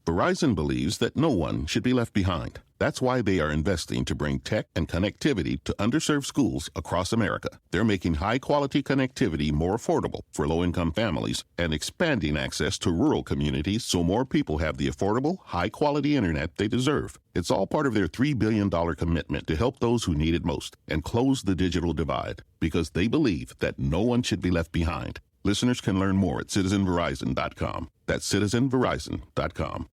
Verizon believes that no one should be left behind. That's why they are investing to bring tech and connectivity to underserved schools across America. They're making high-quality connectivity more affordable for low-income families and expanding access to rural communities so more people have the affordable, high-quality internet they deserve. It's all part of their $3 billion commitment to help those who need it most and close the digital divide, because they believe that no one should be left behind. Listeners can learn more at citizenverizon.com. That's citizenverizon.com.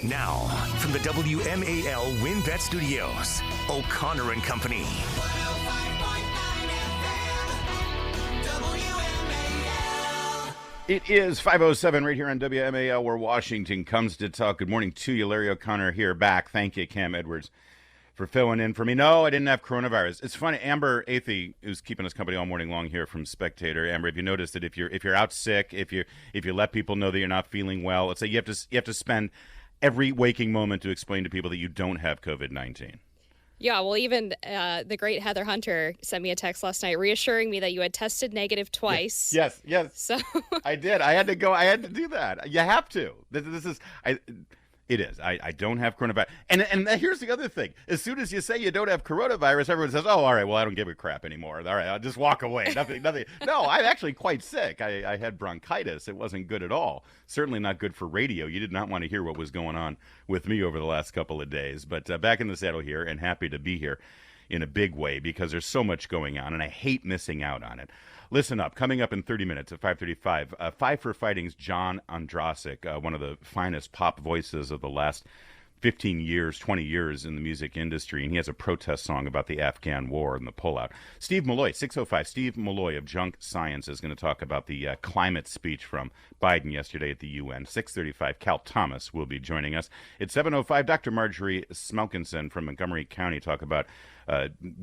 Now, from the WMAL WinBet Studios, O'Connor and Company. It is 5:07 right here on WMAL, where Washington comes to talk. Good morning to you. Larry O'Connor here, back. Thank you, Cam Edwards, for filling in for me. No, I didn't have coronavirus. It's funny. Amber Athey, who's keeping us company all morning long here from Spectator. Amber, have you noticed that if you're out sick, if you let people know that you're not feeling well, let's say you have to spend every waking moment to explain to people that you don't have COVID-19. Yeah, well, even the great Heather Hunter sent me a text last night reassuring me that you had tested negative twice. Yes. So I did. I had to do that. You have to. It is. I don't have coronavirus. And here's the other thing. As soon as you say you don't have coronavirus, everyone says, oh, all right, well, I don't give a crap anymore. All right, I'll just walk away. Nothing. No, I'm actually quite sick. I had bronchitis. It wasn't good at all. Certainly not good for radio. You did not want to hear what was going on with me over the last couple of days. But back in the saddle here, and happy to be here in a big way, because there's so much going on, and I hate missing out on it. Listen up. Coming up in 30 minutes at 5:35, Five for Fighting's John Ondrasik, one of the finest pop voices of the last 15 years, 20 years in the music industry, and he has a protest song about the Afghan war and the pullout. Steve Malloy, 6:05, Steve Malloy of Junk Science is going to talk about the climate speech from Biden yesterday at the UN. 6:35, Cal Thomas will be joining us. At 7:05, Dr. Marjorie Smelkinson from Montgomery County talk about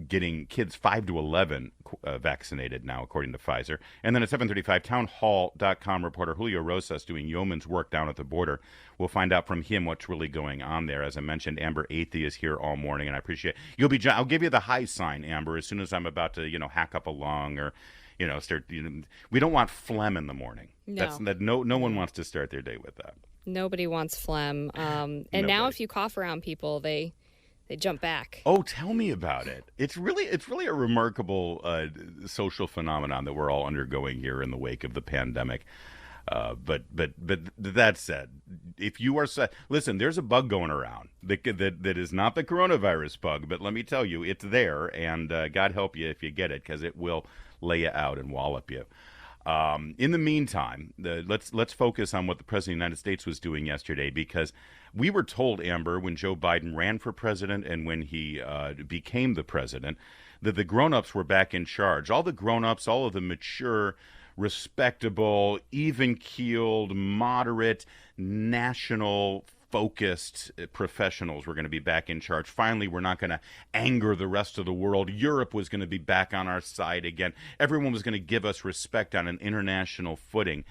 getting kids 5 to 11 vaccinated now, according to Pfizer. And then at 7:35, townhall.com reporter Julio Rosas doing yeoman's work down at the border. We'll find out from him what's really going on there. As I mentioned, Amber Athey is here all morning, and I appreciate I'll give you the high sign, Amber, as soon as I'm about to, hack up a lung or, start. We don't want phlegm in the morning. No. No one wants to start their day with that. Nobody wants phlegm. And now if you cough around people, they jump back. Oh, tell me about it. It's really a remarkable social phenomenon that we're all undergoing here in the wake of the pandemic. But that said, if you are listen, there's a bug going around that is not the coronavirus bug, but let me tell you, it's there, and God help you if you get it, because it will lay you out and wallop you. In the meantime, let's focus on what the President of the United States was doing yesterday, because we were told, Amber, when Joe Biden ran for president and when he became the president, that the grown-ups were back in charge. All the grown-ups, all of the mature, respectable, even-keeled, moderate, national-focused professionals were going to be back in charge. Finally, we're not going to anger the rest of the world. Europe was going to be back on our side again. Everyone was going to give us respect on an international footing.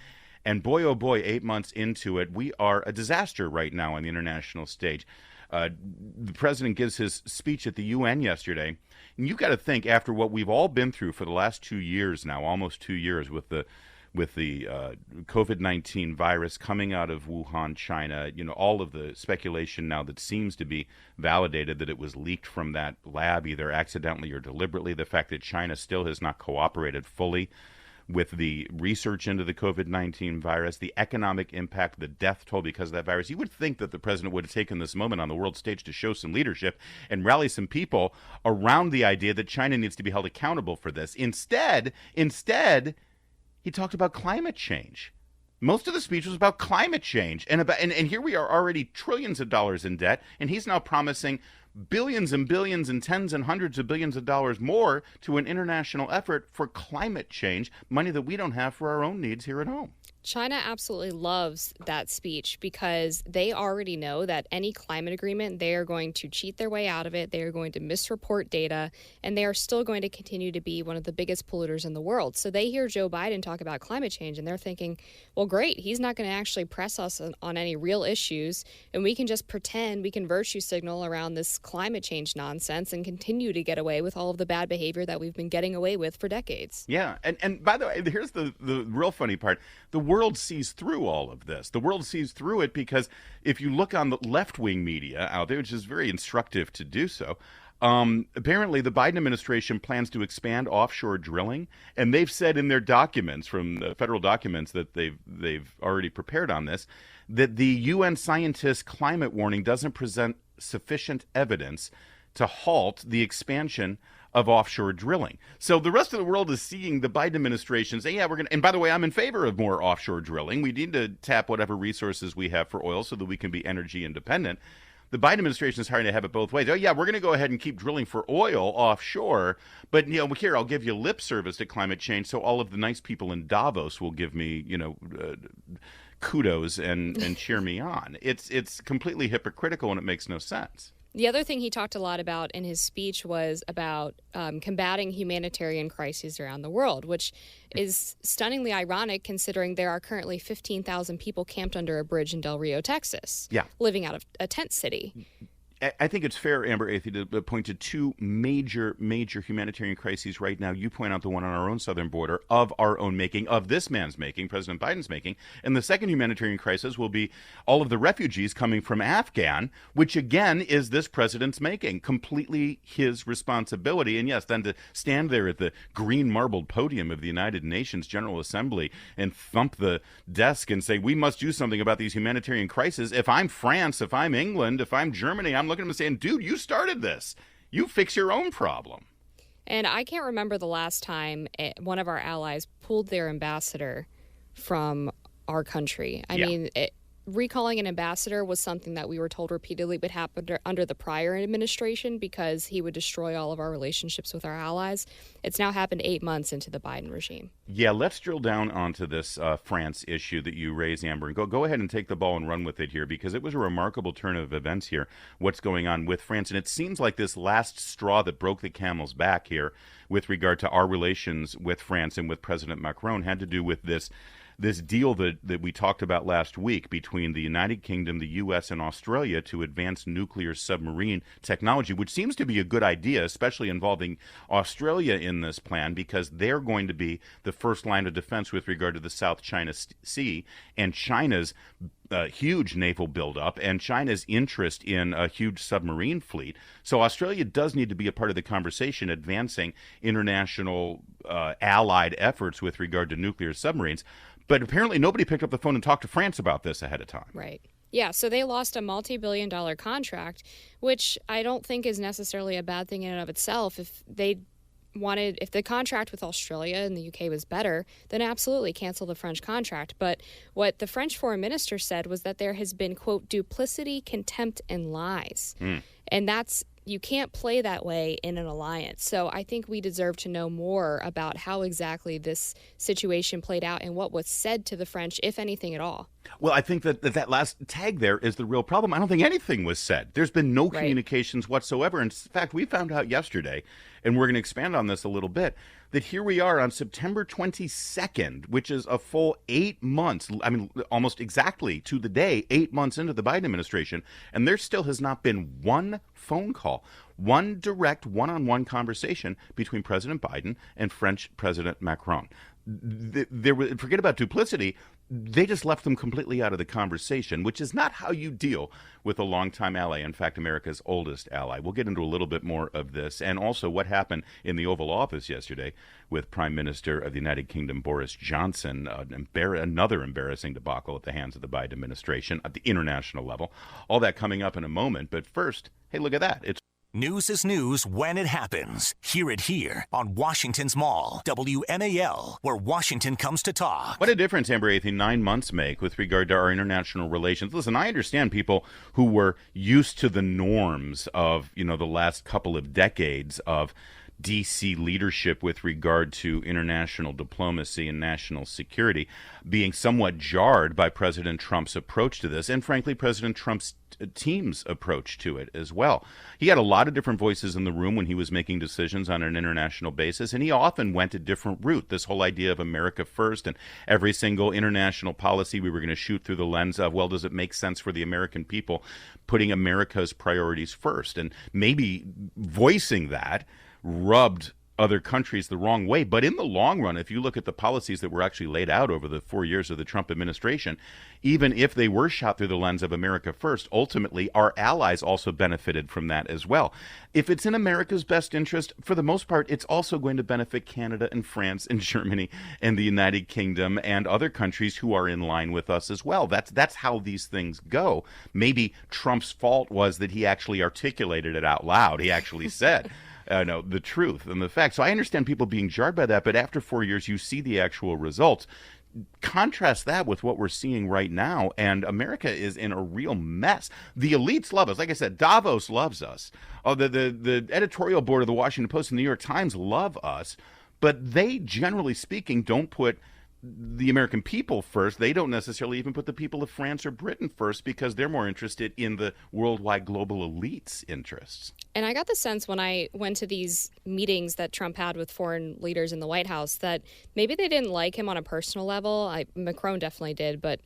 And boy, oh boy, 8 months into it, we are a disaster right now on the international stage. The president gives his speech at the UN yesterday. And you've got to think, after what we've all been through for the last 2 years now, almost 2 years with the COVID-19 virus coming out of Wuhan, China, all of the speculation now that seems to be validated that it was leaked from that lab, either accidentally or deliberately, the fact that China still has not cooperated fully with the research into the COVID-19 virus, the economic impact, the death toll because of that virus. You would think that the president would have taken this moment on the world stage to show some leadership and rally some people around the idea that China needs to be held accountable for this. Instead, he talked about climate change. Most of the speech was about climate change, and here we are already trillions of dollars in debt, and he's now promising billions and billions and tens and hundreds of billions of dollars more to an international effort for climate change, money that we don't have for our own needs here at home. China absolutely loves that speech because they already know that any climate agreement, they are going to cheat their way out of it. They are going to misreport data, and they are still going to continue to be one of the biggest polluters in the world. So they hear Joe Biden talk about climate change, and they're thinking, well, great, he's not going to actually press us on any real issues, and we can just pretend we can virtue signal around this climate change nonsense and continue to get away with all of the bad behavior that we've been getting away with for decades. Yeah, and by the way, here's the real funny part. The word world sees through all of this. The world sees through it because if you look on the left-wing media out there, which is very instructive to do so, apparently the Biden administration plans to expand offshore drilling, and they've said in their documents, from the federal documents that they've already prepared on this, that the UN scientists' climate warning doesn't present sufficient evidence to halt the expansion of offshore drilling. So the rest of the world is seeing the Biden administration say, yeah, we're going to, and by the way, I'm in favor of more offshore drilling. We need to tap whatever resources we have for oil so that we can be energy independent. The Biden administration is trying to have it both ways. Oh, yeah, we're going to go ahead and keep drilling for oil offshore, but, here, I'll give you lip service to climate change so all of the nice people in Davos will give me, kudos and cheer me on. It's completely hypocritical and it makes no sense. The other thing he talked a lot about in his speech was about combating humanitarian crises around the world, which is stunningly ironic considering there are currently 15,000 people camped under a bridge in Del Rio, Texas, living out of a tent city. I think it's fair, Amber Athey, to point to two major humanitarian crises right now. You point out the one on our own southern border, of our own making, of this man's making, President Biden's making. And the second humanitarian crisis will be all of the refugees coming from Afghan, which again is this president's making, completely his responsibility. And yes, then to stand there at the green marbled podium of the United Nations General Assembly and thump the desk and say, we must do something about these humanitarian crises. If I'm France, if I'm England, if I'm Germany, I'm looking at him and saying, dude, you started this. You fix your own problem. And I can't remember the last time one of our allies pulled their ambassador from our country. I mean, recalling an ambassador was something that we were told repeatedly would happen under the prior administration because he would destroy all of our relationships with our allies. It's now happened 8 months into the Biden regime. Yeah, let's drill down onto this France issue that you raised, Amber, and go ahead and take the ball and run with it here, because it was a remarkable turn of events here, what's going on with France. And it seems like this last straw that broke the camel's back here with regard to our relations with France and with President Macron had to do with this deal that we talked about last week between the United Kingdom, the U.S., and Australia to advance nuclear submarine technology, which seems to be a good idea, especially involving Australia in this plan, because they're going to be the first line of defense with regard to the South China Sea and China's huge naval buildup and China's interest in a huge submarine fleet. So Australia does need to be a part of the conversation advancing international allied efforts with regard to nuclear submarines. But apparently nobody picked up the phone and talked to France about this ahead of time. Right. Yeah, so they lost a multi-billion-dollar contract, which I don't think is necessarily a bad thing in and of itself. If the contract with Australia and the UK was better, then absolutely cancel the French contract. But what the French foreign minister said was that there has been, quote, duplicity, contempt, and lies. And you can't play that way in an alliance. So I think we deserve to know more about how exactly this situation played out and what was said to the French, if anything at all. Well, I think that last tag there is the real problem. I don't think anything was said. There's been no communications whatsoever. In fact, we found out yesterday, and we're going to expand on this a little bit, that here we are on September 22nd, which is a full 8 months, I mean, almost exactly to the day, 8 months into the Biden administration, and there still has not been one phone call, one direct one-on-one conversation between President Biden and French President Macron. Forget about duplicity. They just left them completely out of the conversation, which is not how you deal with a longtime ally. In fact, America's oldest ally. We'll get into a little bit more of this, and also what happened in the Oval Office yesterday with Prime Minister of the United Kingdom, Boris Johnson. Another embarrassing debacle at the hands of the Biden administration at the international level. All that coming up in a moment. But first, hey, look at that. News is news when it happens. Hear it here on Washington's Mall, WMAL, where Washington comes to talk. What a difference, Amber Athey, 9 months make with regard to our international relations. Listen, I understand people who were used to the norms of, the last couple of decades of D.C. leadership with regard to international diplomacy and national security being somewhat jarred by President Trump's approach to this, and frankly, President Trump's team's approach to it as well. He had a lot of different voices in the room when he was making decisions on an international basis, and he often went a different route. This whole idea of America first and every single international policy we were going to shoot through the lens of, well, does it make sense for the American people, putting America's priorities first? And maybe voicing that rubbed other countries the wrong way. But in the long run, if you look at the policies that were actually laid out over the 4 years of the Trump administration, even if they were shot through the lens of America first, ultimately our allies also benefited from that as well. If it's in America's best interest, for the most part, it's also going to benefit Canada and France and Germany and the United Kingdom and other countries who are in line with us as well. That's how these things go. Maybe Trump's fault was that he actually articulated it out loud. He actually said the truth and the facts. So I understand people being jarred by that, but after 4 years, you see the actual results. Contrast that with what we're seeing right now, and America is in a real mess. The elites love us. Like I said, Davos loves us. The editorial board of the Washington Post and the New York Times love us, but they, generally speaking, don't put the American people first. They don't necessarily even put the people of France or Britain first because they're more interested in the worldwide global elites' interests. And I got the sense when I went to these meetings that Trump had with foreign leaders in the White House that maybe they didn't like him on a personal level. Macron definitely did, but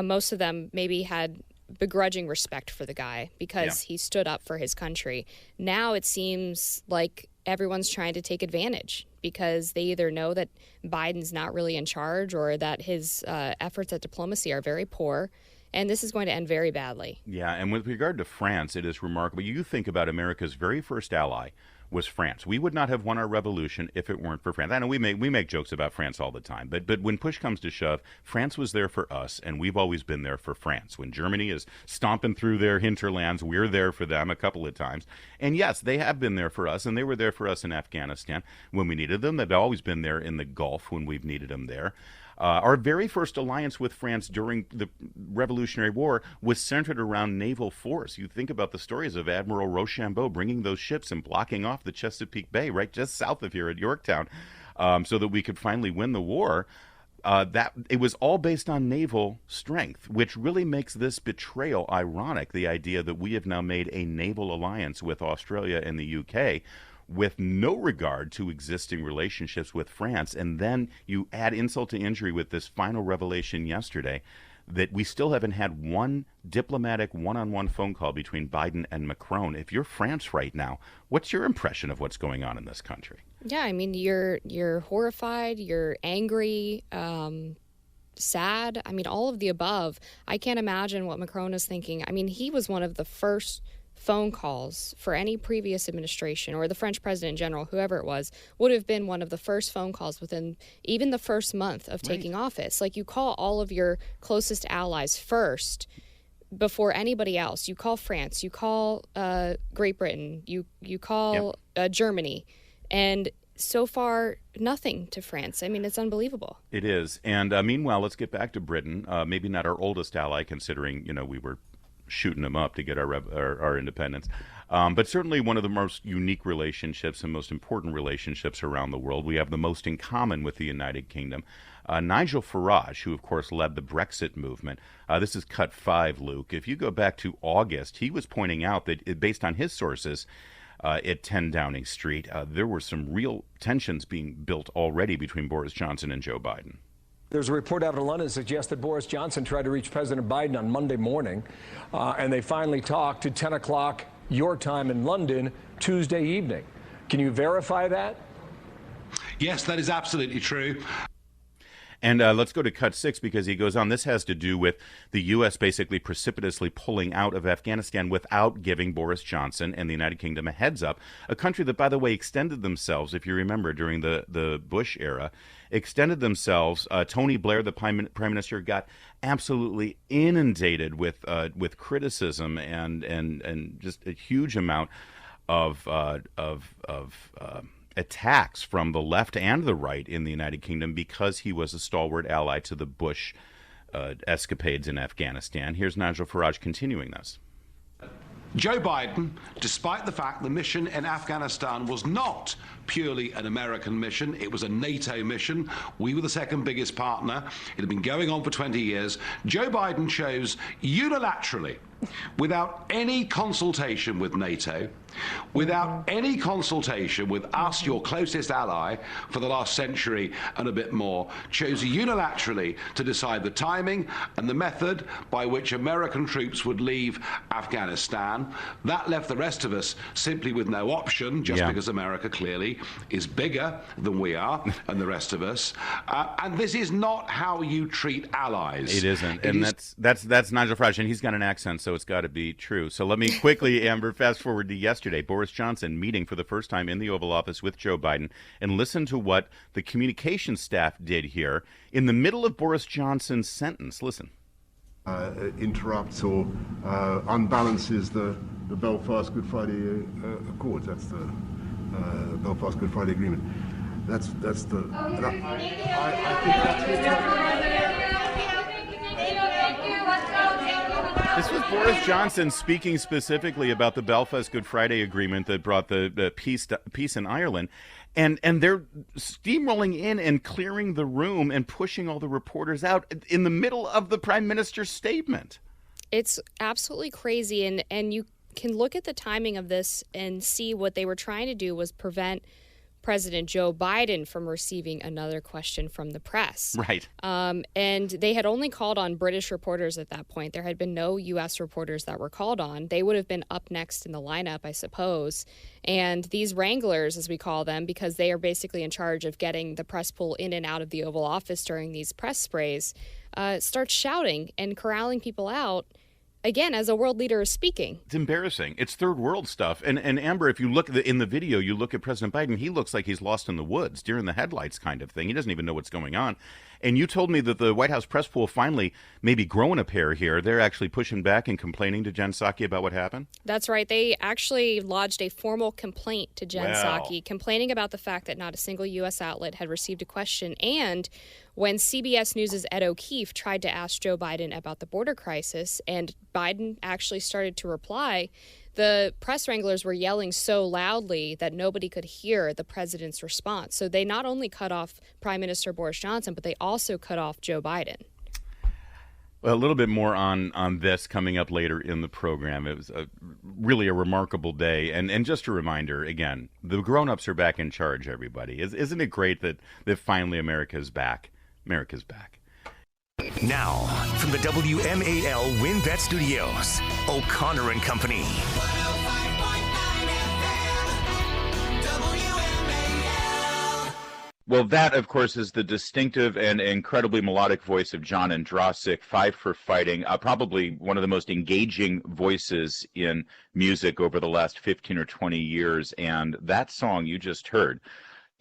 most of them maybe had begrudging respect for the guy because he stood up for his country. Now it seems like everyone's trying to take advantage because they either know that Biden's not really in charge or that his efforts at diplomacy are very poor. And this is going to end very badly. Yeah, and with regard to France, it is remarkable. You think about America's very first ally was France. We would not have won our revolution if it weren't for France. I know we make jokes about France all the time, but when push comes to shove, France was there for us, and we've always been there for France. When Germany is stomping through their hinterlands, we're there for them a couple of times. And yes, they have been there for us, and they were there for us in Afghanistan when we needed them. They've always been there in the Gulf when we've needed them there. Our very first alliance with France during the Revolutionary War was centered around naval force. You think about the stories of Admiral Rochambeau bringing those ships and blocking off the Chesapeake Bay right just south of here at Yorktown so that we could finally win the war. That it was all based on naval strength, which really makes this betrayal ironic, the idea that we have now made a naval alliance with Australia and the UK with no regard to existing relationships with France. And then you add insult to injury with this final revelation yesterday that we still haven't had one diplomatic one-on-one phone call between Biden and Macron. If you're France right now, what's your impression of what's going on in this country? Yeah, I mean, you're horrified, you're angry, sad. I mean, all of the above. I can't imagine what Macron is thinking. I mean, he was one of the first phone calls for any previous administration, or the French president in general, whoever it was, would have been one of the first phone calls within even the first month of taking office. Like, you call all of your closest allies first before anybody else. You call France, you call Great Britain, you call Germany, and so far, nothing to France. I mean, it's unbelievable. It is. And meanwhile, let's get back to Britain. Maybe not our oldest ally, considering, we were shooting them up to get our independence. But certainly one of the most unique relationships and most important relationships around the world. We have the most in common with the United Kingdom. Nigel Farage, who, of course, led the Brexit movement. This is cut 5, Luke. If you go back to August, he was pointing out that, based on his sources, at 10 Downing Street, there were some real tensions being built already between Boris Johnson and Joe Biden. There's a report out of London that suggests that Boris Johnson tried to reach President Biden on Monday morning, and they finally talked at 10 o'clock your time in London Tuesday evening. Can you verify that? Yes, that is absolutely true. And let's go to cut 6, because he goes on. This has to do with the U.S. basically precipitously pulling out of Afghanistan without giving Boris Johnson and the United Kingdom a heads up. A country that, by the way, extended themselves, if you remember, during the Bush era, extended themselves. Tony Blair, the prime minister, got absolutely inundated with criticism and just a huge amount of attacks from the left and the right in the United Kingdom because he was a stalwart ally to the Bush escapades in Afghanistan. Here's Nigel Farage continuing this. Joe Biden, despite the fact the mission in Afghanistan was not purely an American mission, it was a NATO mission. We were the second biggest partner. It had been going on for 20 years. Joe Biden chose unilaterally without any consultation with NATO, without any consultation with us, your closest ally for the last century and a bit more, chose unilaterally to decide the timing and the method by which American troops would leave Afghanistan. That left the rest of us simply with no option, just because America clearly is bigger than we are and the rest of us. And this is not how you treat allies. It isn't. And that's Nigel Farage, and he's got an accent, so it's got to be true. So let me quickly, Amber, fast forward to yesterday. Boris Johnson meeting for the first time in the Oval Office with Joe Biden, and listen to what the communications staff did here in the middle of Boris Johnson's sentence. Listen. Interrupts or unbalances the Belfast Good Friday Accords. That's the Belfast Good Friday Agreement. That's the. This was Boris Johnson speaking specifically about the Belfast Good Friday Agreement that brought the peace in Ireland. And they're steamrolling in and clearing the room and pushing all the reporters out in the middle of the Prime Minister's statement. It's absolutely crazy. And you can look at the timing of this and see what they were trying to do was prevent President Joe Biden from receiving another question from the press. Right. And they had only called on British reporters at that point. There had been no U.S. reporters that were called on. They would have been up next in the lineup, I suppose. And these wranglers, as we call them, because they are basically in charge of getting the press pool in and out of the Oval Office during these press sprays, start shouting and corralling people out. Again, as a world leader is speaking. It's embarrassing. It's third world stuff. And Amber, if you look in the video, you look at President Biden, he looks like he's lost in the woods, deer in the headlights kind of thing. He doesn't even know what's going on. And you told me that the White House press pool finally maybe growing a pair here. They're actually pushing back and complaining to Jen Psaki about what happened? That's right. They actually lodged a formal complaint to Jen Psaki, complaining about the fact that not a single U.S. outlet had received a question. And when CBS News' Ed O'Keefe tried to ask Joe Biden about the border crisis, and Biden actually started to reply, the press wranglers were yelling so loudly that nobody could hear the president's response. So they not only cut off Prime Minister Boris Johnson, but they also cut off Joe Biden. Well, a little bit more on this coming up later in the program. It was really a remarkable day. And just a reminder, again, the grown-ups are back in charge, everybody. Isn't it great that finally America's back? America's back. Now, from the WMAL WinBet Studios, O'Connor and Company. Well, that, of course, is the distinctive and incredibly melodic voice of John Andrasik, Five for Fighting, probably one of the most engaging voices in music over the last 15 or 20 years. And that song you just heard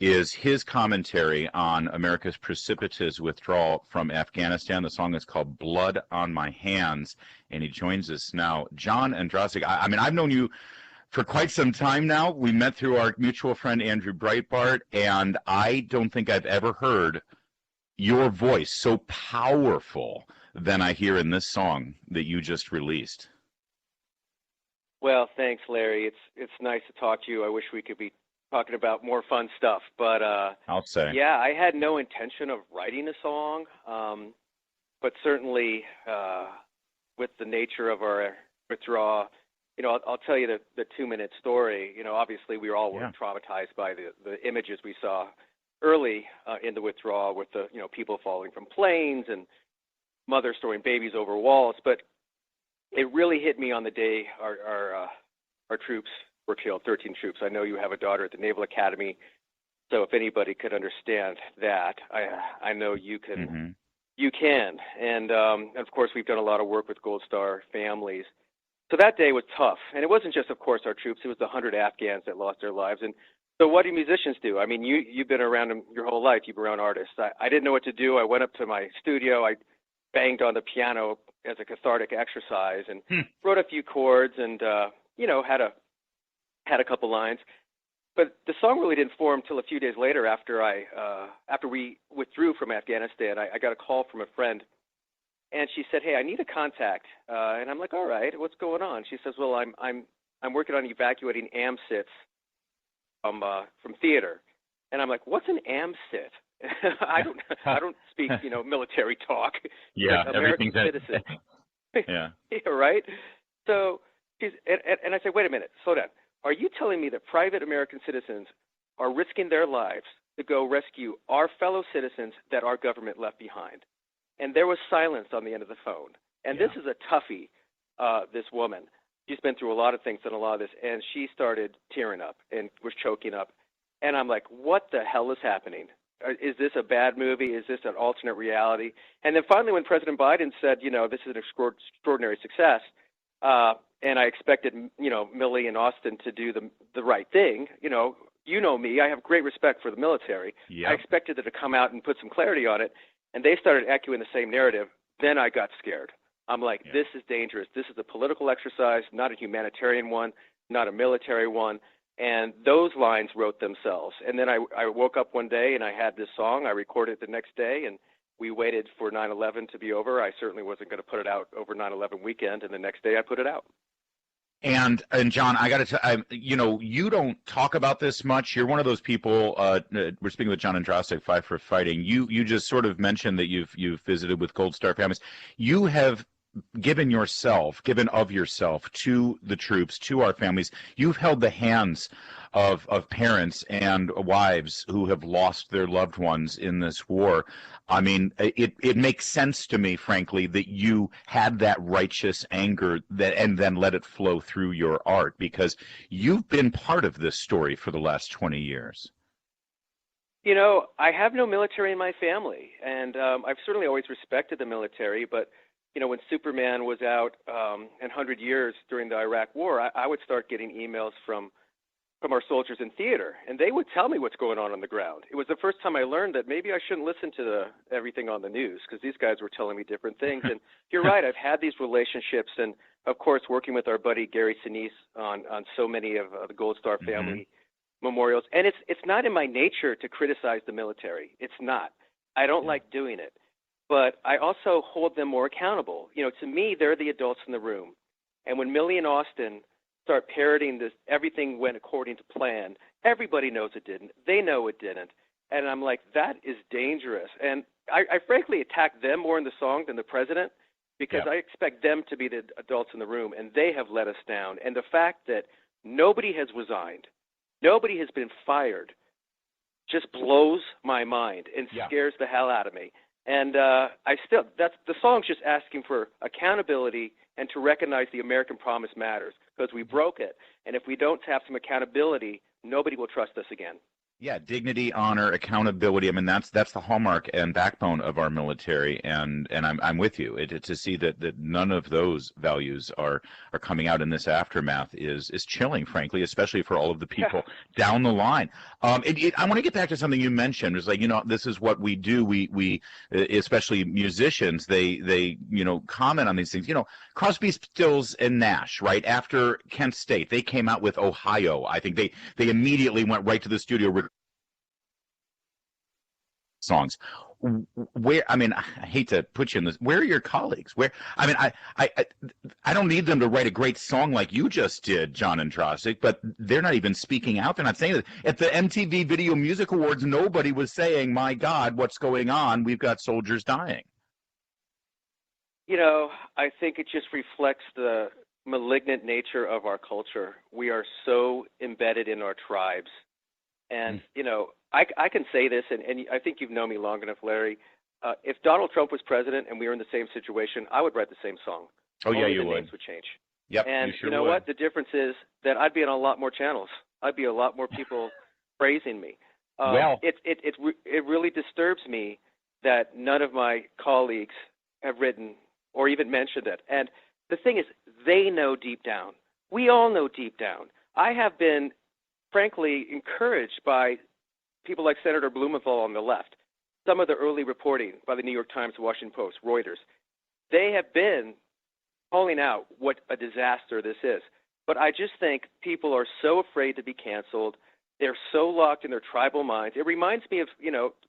is his commentary on America's precipitous withdrawal from Afghanistan. The song is called Blood on My Hands, and he joins us now. John Andrasik, I mean, I've known you for quite some time now. We met through our mutual friend Andrew Breitbart, and I don't think I've ever heard your voice so powerful than I hear in this song that you just released. Well, thanks, Larry. It's nice to talk to you. I wish we could be talking about more fun stuff, but I'll say. Yeah, I had no intention of writing a song, but certainly with the nature of our withdrawal, you know, I'll tell you the 2-minute story. You know, obviously we all were traumatized by the images we saw early in the withdrawal with the, you know, people falling from planes and mothers throwing babies over walls, but it really hit me on the day our troops were killed, 13 troops. I know you have a daughter at the Naval Academy, so if anybody could understand that, I know you can. Mm-hmm. You can, and of course we've done a lot of work with Gold Star families. So that day was tough, and it wasn't just, of course, our troops. It was the 100 Afghans that lost their lives. And so what do musicians do? I mean, you've been around them your whole life. You've been around artists. I didn't know what to do. I went up to my studio. I banged on the piano as a cathartic exercise and wrote a few chords and, you know, had a couple lines. But the song really didn't form until a few days later after we withdrew from Afghanistan. I got a call from a friend, and she said, "Hey, I need a contact." And I'm like, "All right, what's going on?" She says, "Well, I'm working on evacuating AMSITs from theater." And I'm like, "What's an AMSIT?" I don't speak, you know, military talk. Yeah, like American citizen. Yeah. Yeah, right. So and I say, wait a minute, slow down. Are you telling me that private American citizens are risking their lives to go rescue our fellow citizens that our government left behind? And there was silence on the end of the phone. And this is a toughie, this woman. She's been through a lot of things and a lot of this, and she started tearing up and was choking up. And I'm like, what the hell is happening? Is this a bad movie? Is this an alternate reality? And then finally when President Biden said, this is an extraordinary success, and I expected, Millie and Austin to do the right thing. You know me, I have great respect for the military. Yep. I expected them to come out and put some clarity on it, and they started echoing the same narrative. Then I got scared. I'm like, this is dangerous. This is a political exercise, not a humanitarian one, not a military one. And those lines wrote themselves. And then I woke up one day and I had this song. I recorded it the next day, and we waited for 9/11 to be over. I certainly wasn't going to put it out over 9/11 weekend, and the next day I put it out. And John, I got to tell you don't talk about this much. You're one of those people. We're speaking with John Andrasik, Five for Fighting. You just sort of mentioned that you've visited with Gold Star families. You have given of yourself to the troops, to our families. You've held the hands of parents and wives who have lost their loved ones in this war. I mean, it makes sense to me, frankly, that you had that righteous anger and then let it flow through your art, because you've been part of this story for the last 20 years. I have no military in my family, and I've certainly always respected the military, but when Superman was out in 100 years during the Iraq War, I would start getting emails from our soldiers in theater, and they would tell me what's going on the ground. It was the first time I learned that maybe I shouldn't listen to everything on the news, because these guys were telling me different things. And you're right, I've had these relationships, and of course working with our buddy Gary Sinise on so many of the Gold Star family memorials. And it's not in my nature to criticize the military. It's not. I don't like doing it. But I also hold them more accountable. To me, they're the adults in the room. And when Millie and Austin start parroting this, everything went according to plan, everybody knows it didn't. They know it didn't. And I'm like, that is dangerous. And I frankly attack them more in the song than the president, because I expect them to be the adults in the room, and they have let us down. And the fact that nobody has resigned, nobody has been fired, just blows my mind and scares the hell out of me. And the song's just asking for accountability and to recognize the American promise matters, because we broke it. And if we don't have some accountability, nobody will trust us again. Yeah, dignity, honor, accountability. I mean, that's the hallmark and backbone of our military, and I'm with you. To see that none of those values are coming out in this aftermath is chilling, frankly, especially for all of the people down the line. I want to get back to something you mentioned. It's like, this is what we do. We especially musicians, they comment on these things. Crosby, Stills, and Nash, right after Kent State, they came out with Ohio. I think they immediately went right to the studio songs. I hate to put you in this. Where are your colleagues? I don't need them to write a great song like you just did, John Andrasik, but they're not even speaking out. They're not saying that. At the MTV Video Music Awards, nobody was saying, my God, what's going on? We've got soldiers dying. I think it just reflects the malignant nature of our culture. We are so embedded in our tribes. And, I can say this, and I think you've known me long enough, Larry. If Donald Trump was president and we were in the same situation, I would write the same song. Oh, yeah, you would. would. Names would change. Yep, and you sure know would. what? The difference is that I'd be on a lot more channels. I'd be a lot more people praising me. It really disturbs me that none of my colleagues have written or even mentioned it. And the thing is, they know deep down. We all know deep down. I have been, frankly, encouraged by people like Senator Blumenthal on the left, some of the early reporting by the New York Times, Washington Post, Reuters. They have been calling out what a disaster this is. But I just think people are so afraid to be canceled. They're so locked in their tribal minds. It reminds me of,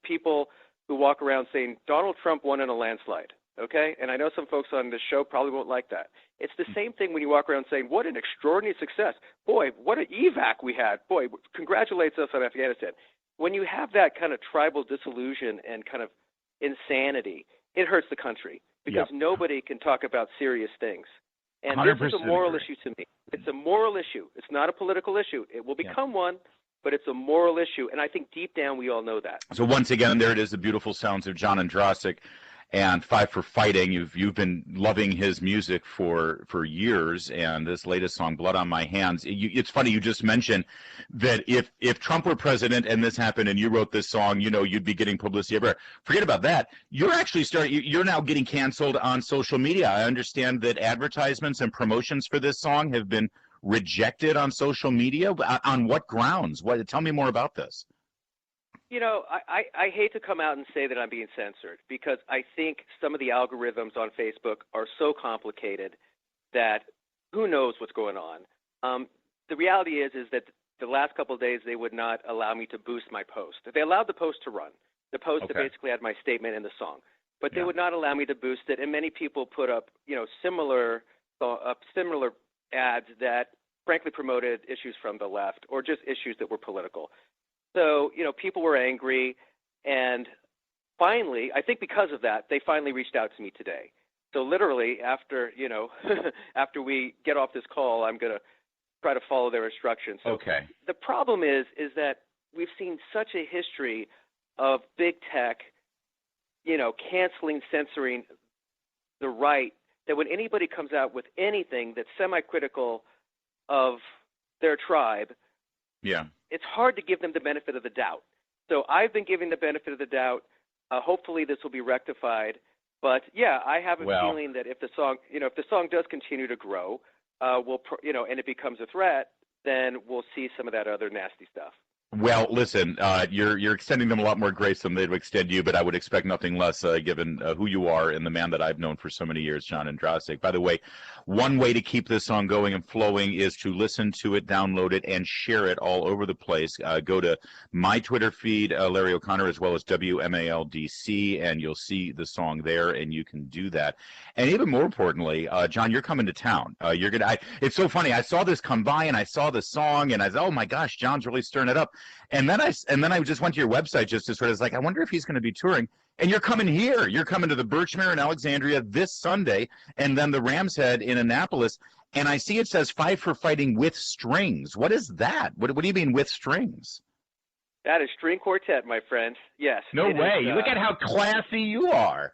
people who walk around saying Donald Trump won in a landslide, okay? And I know some folks on this show probably won't like that. It's the same thing when you walk around saying, what an extraordinary success. Boy, what an evac we had. Boy, congratulates us on Afghanistan. When you have that kind of tribal disillusion and kind of insanity, it hurts the country, because nobody can talk about serious things. And this is a 100% moral agree. issue to me. It's a moral issue. It's not a political issue. It will become one, but it's a moral issue. And I think deep down we all know that. So once again, there it is, the beautiful sounds of John Andrasik and Five for Fighting. You've been loving his music for years, and this latest song, Blood on My Hands. It's funny, you just mentioned that if Trump were president and this happened and you wrote this song, you'd be getting publicity everywhere. Forget about that. You're actually you're now getting canceled on social media. I understand that advertisements and promotions for this song have been rejected on social media. On what grounds? Tell me more about this. I hate to come out and say that I'm being censored because I think some of the algorithms on Facebook are so complicated that who knows what's going on. The reality is that the last couple of days they would not allow me to boost my post. They allowed the post to run, the post that basically had my statement in the song, but they would not allow me to boost it. And many people put up, similar ads that frankly promoted issues from the left or just issues that were political. So, people were angry, and finally, I think because of that, they finally reached out to me today. So literally after, after we get off this call, I'm going to try to follow their instructions. So the problem is that we've seen such a history of big tech, canceling, censoring the right, that when anybody comes out with anything that's semi-critical of their tribe, it's hard to give them the benefit of the doubt. So I've been giving the benefit of the doubt. Hopefully this will be rectified. But I have a feeling that if the song does continue to grow, and it becomes a threat, then we'll see some of that other nasty stuff. Well, listen, you're extending them a lot more grace than they'd extend you, but I would expect nothing less given who you are and the man that I've known for so many years, John Andrasik. By the way, one way to keep this song going and flowing is to listen to it, download it, and share it all over the place. Go to my Twitter feed, Larry O'Connor, as well as WMALDC, and you'll see the song there, and you can do that. And even more importantly, John, you're coming to town. It's so funny. I saw this come by, and I saw the song, and I said, oh, my gosh, John's really stirring it up. And then I just went to your website just to sort of I wonder if he's going to be touring. And you're coming here. You're coming to the Birchmere in Alexandria this Sunday, and then the Ram's Head in Annapolis. And I see it says Five for Fighting with Strings. What is that? What do you mean with strings? That is string quartet, my friend. Yes. No way. Look at how classy you are.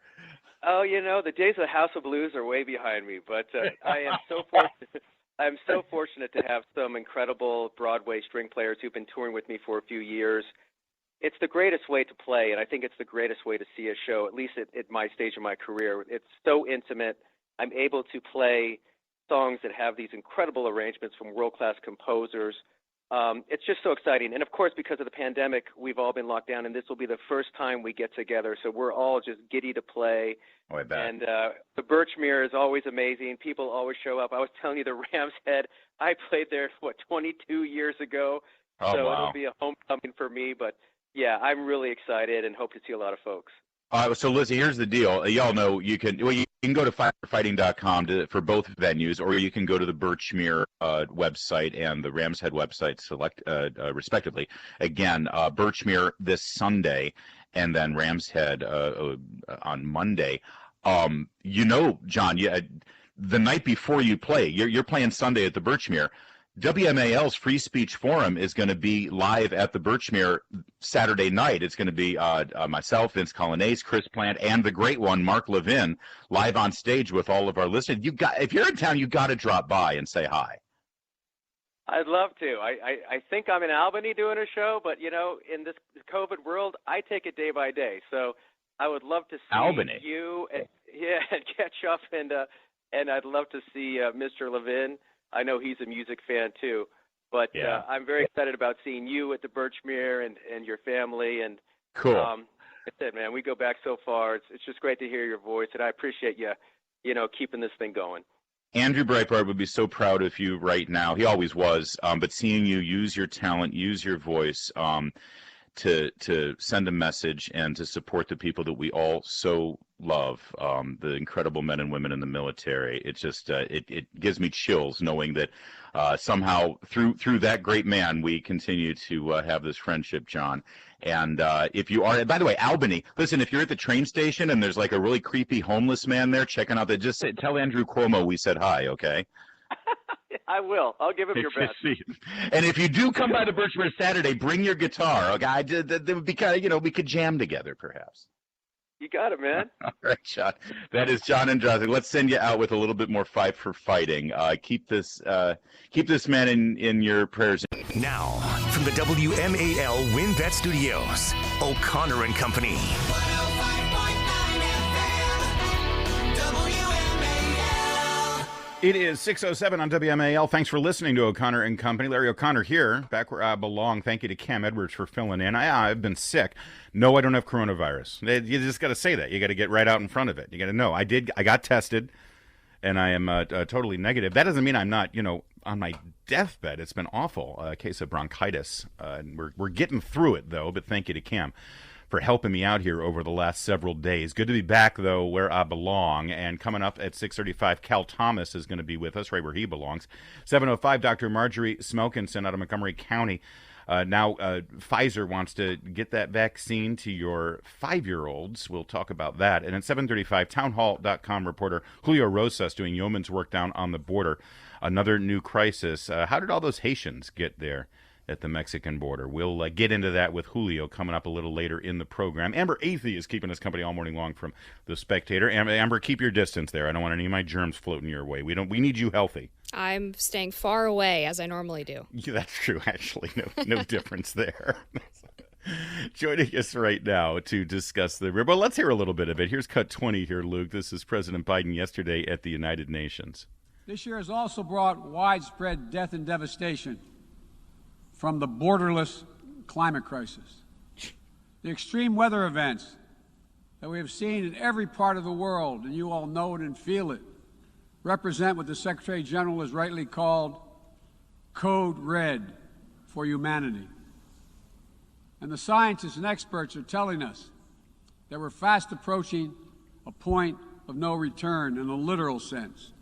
Oh, the days of the House of Blues are way behind me, but I am so fortunate. I'm so fortunate to have some incredible Broadway string players who've been touring with me for a few years. It's the greatest way to play, and I think it's the greatest way to see a show, at least at my stage of my career. It's so intimate. I'm able to play songs that have these incredible arrangements from world-class composers. It's just so exciting. And, of course, because of the pandemic, we've all been locked down, and this will be the first time we get together, so we're all just giddy to play. Oh, I bet. And the Birchmere is always amazing. People always show up. I was telling you, the Ram's Head, I played there, 22 years ago. Oh, so wow. It'll be a homecoming for me. But, I'm really excited and hope to see a lot of folks. So, Lizzie, here's the deal. Y'all know you can go to firefighting.com for both venues, or you can go to the Birchmere website and the Ram's Head website, select respectively. Again, Birchmere this Sunday, and then Ram's Head on Monday. John, the night before you play, you're playing Sunday at the Birchmere. WMAL's Free Speech Forum is going to be live at the Birchmere Saturday night. It's going to be myself, Vince Colonnese, Chris Plant, and the great one, Mark Levin, live on stage with all of our listeners. If you're in town, you got to drop by and say hi. I'd love to. I think I'm in Albany doing a show, but, in this COVID world, I take it day by day. So I would love to see Albany. You and catch up, and I'd love to see Mr. Levin. I know he's a music fan too, but I'm very excited about seeing you at the Birchmere and your family. And cool. Like I said, man, we go back so far. It's just great to hear your voice, and I appreciate you, keeping this thing going. Andrew Breitbart would be so proud of you right now. He always was, but seeing you use your talent, use your voice, to send a message and to support the people that we all so love, the incredible men and women in the military. It just it gives me chills knowing that somehow through that great man we continue to have this friendship, John. And if you are, by the way, Albany, listen, if you're at the train station and there's like a really creepy homeless man there checking out, tell Andrew Cuomo we said hi, okay? I will. I'll give him your best. And if you do come by the Birchmere Saturday, bring your guitar, okay? That would be kind of, we could jam together, perhaps. You got it, man. All right, John. That is John Andrasik. Let's send you out with a little bit more fight for fighting. Keep this man in your prayers. Now, from the WMAL WinBet Studios, O'Connor and Company. It is 6:07 on WMAL. Thanks for listening to O'Connor and Company. Larry O'Connor here, back where I belong. Thank you to Cam Edwards for filling in. I've been sick. No, I don't have coronavirus. You just got to say that. You got to get right out in front of it. You got to know. I got tested, and I am totally negative. That doesn't mean I'm not, on my deathbed. It's been awful. A case of bronchitis. We're getting through it, though, but thank you to Cam for helping me out here over the last several days. Good to be back, though, where I belong. And coming up at 6:35, Cal Thomas is going to be with us, right where he belongs. 7:05, Dr. Marjorie Smokinson out of Montgomery County. Now, Pfizer wants to get that vaccine to your 5-year-olds. We'll talk about that. And at 7:35, townhall.com reporter Julio Rosas doing yeoman's work down on the border. Another new crisis. How did all those Haitians get there at the Mexican border? We'll get into that with Julio coming up a little later in the program. Amber Athey is keeping us company all morning long from The Spectator. Amber, keep your distance there. I don't want any of my germs floating your way. We need you healthy. I'm staying far away, as I normally do. Yeah, that's true, actually. No difference there. Joining us right now to discuss well, let's hear a little bit of it. Here's cut 20 here, Luke. This is President Biden yesterday at the United Nations. This year has also brought widespread death and devastation from the borderless climate crisis. The extreme weather events that we have seen in every part of the world, and you all know it and feel it, represent what the Secretary General has rightly called Code Red for humanity. And the scientists and experts are telling us that we're fast approaching a point of no return in a literal sense.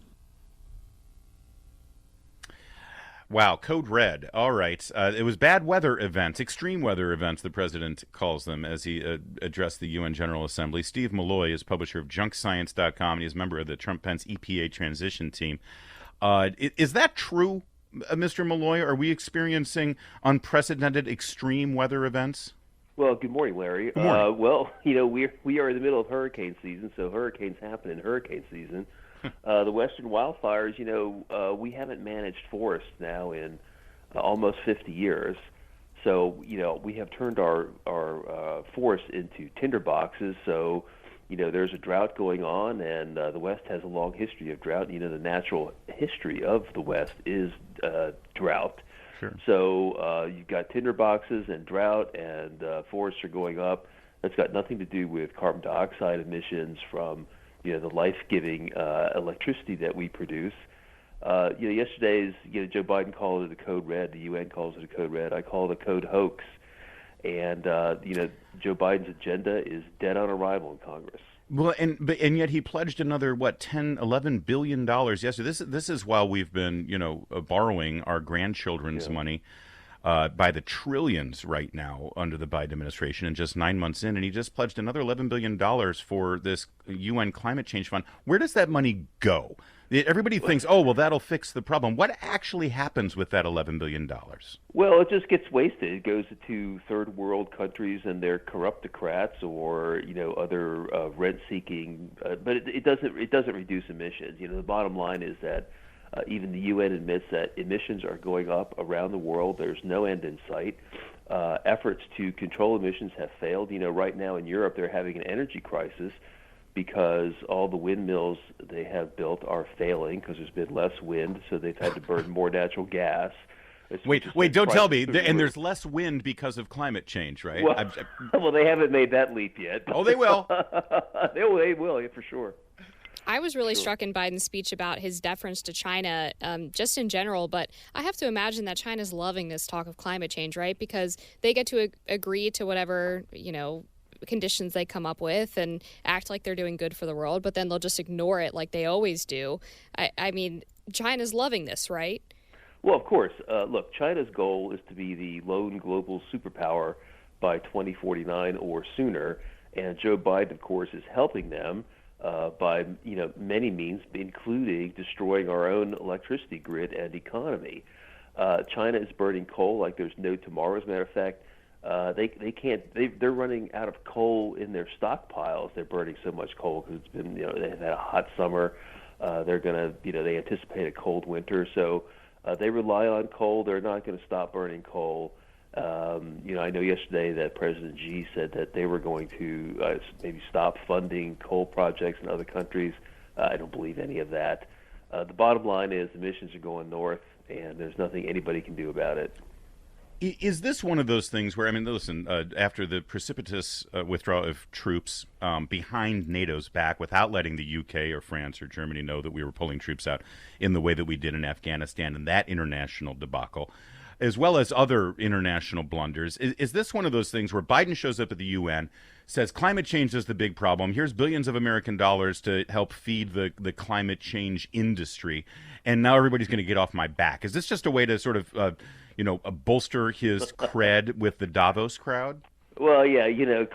Wow, Code Red. All right. It was bad weather events, extreme weather events, the president calls them, as he addressed the UN General Assembly. Steve Malloy is publisher of JunkScience.com, and he's a member of the Trump-Pence EPA transition team. Is that true, Mr. Malloy? Are we experiencing unprecedented extreme weather events? Well, good morning, Larry. Good morning. We are in the middle of hurricane season, so hurricanes happen in hurricane season. The western wildfires, we haven't managed forests now in almost 50 years. So, we have turned our forests into tinderboxes. So, there's a drought going on, and the West has a long history of drought. The natural history of the West is drought. Sure. So you've got tinderboxes and drought, and forests are going up. That's got nothing to do with carbon dioxide emissions from the life-giving electricity that we produce. Yesterday's, Joe Biden called it a code red. The UN calls it a code red. I call it a code hoax. And, Joe Biden's agenda is dead on arrival in Congress. Well, and yet he pledged another, $11 billion yesterday. This is while we've been, borrowing our grandchildren's money by the trillions right now under the Biden administration, and just 9 months in, and he just pledged another $11 billion for this UN climate change fund. Where does that money go? Everybody thinks, that'll fix the problem. What actually happens with that $11 billion? Well, it just gets wasted. It goes to third world countries and their corruptocrats or, other rent-seeking, but it doesn't reduce emissions. The bottom line is that even the UN admits that emissions are going up around the world. There's no end in sight. Efforts to control emissions have failed. Right now in Europe, they're having an energy crisis because all the windmills they have built are failing because there's been less wind, so they've had to burn more natural gas. Wait, don't tell me. And there's less wind because of climate change, right? Well, they haven't made that leap yet. Oh, they will. They will, yeah, for sure. I was really struck in Biden's speech about his deference to China, just in general. But I have to imagine that China's loving this talk of climate change, right? Because they get to agree to whatever, conditions they come up with and act like they're doing good for the world, but then they'll just ignore it like they always do. I mean, China's loving this, right? Well, of course. Look, China's goal is to be the lone global superpower by 2049 or sooner, and Joe Biden, of course, is helping them by many means, including destroying our own electricity grid and economy. China is burning coal like there's no tomorrow. As a matter of fact, they're running out of coal in their stockpiles. They're burning so much coal because it's been, they've had a hot summer. They anticipate a cold winter, so they rely on coal. They're not going to stop burning coal. I know yesterday that President Xi said that they were going to maybe stop funding coal projects in other countries. I don't believe any of that. The bottom line is emissions are going north, and there's nothing anybody can do about it. Is this one of those things where, listen, after the precipitous withdrawal of troops behind NATO's back without letting the UK or France or Germany know that we were pulling troops out in the way that we did in Afghanistan and that international debacle, as well as other international blunders, is this one of those things where Biden shows up at the UN, says climate change is the big problem, here's billions of American dollars to help feed the climate change industry, and now everybody's going to get off my back? Is this just a way to sort of bolster his cred with the Davos crowd? Well, yeah,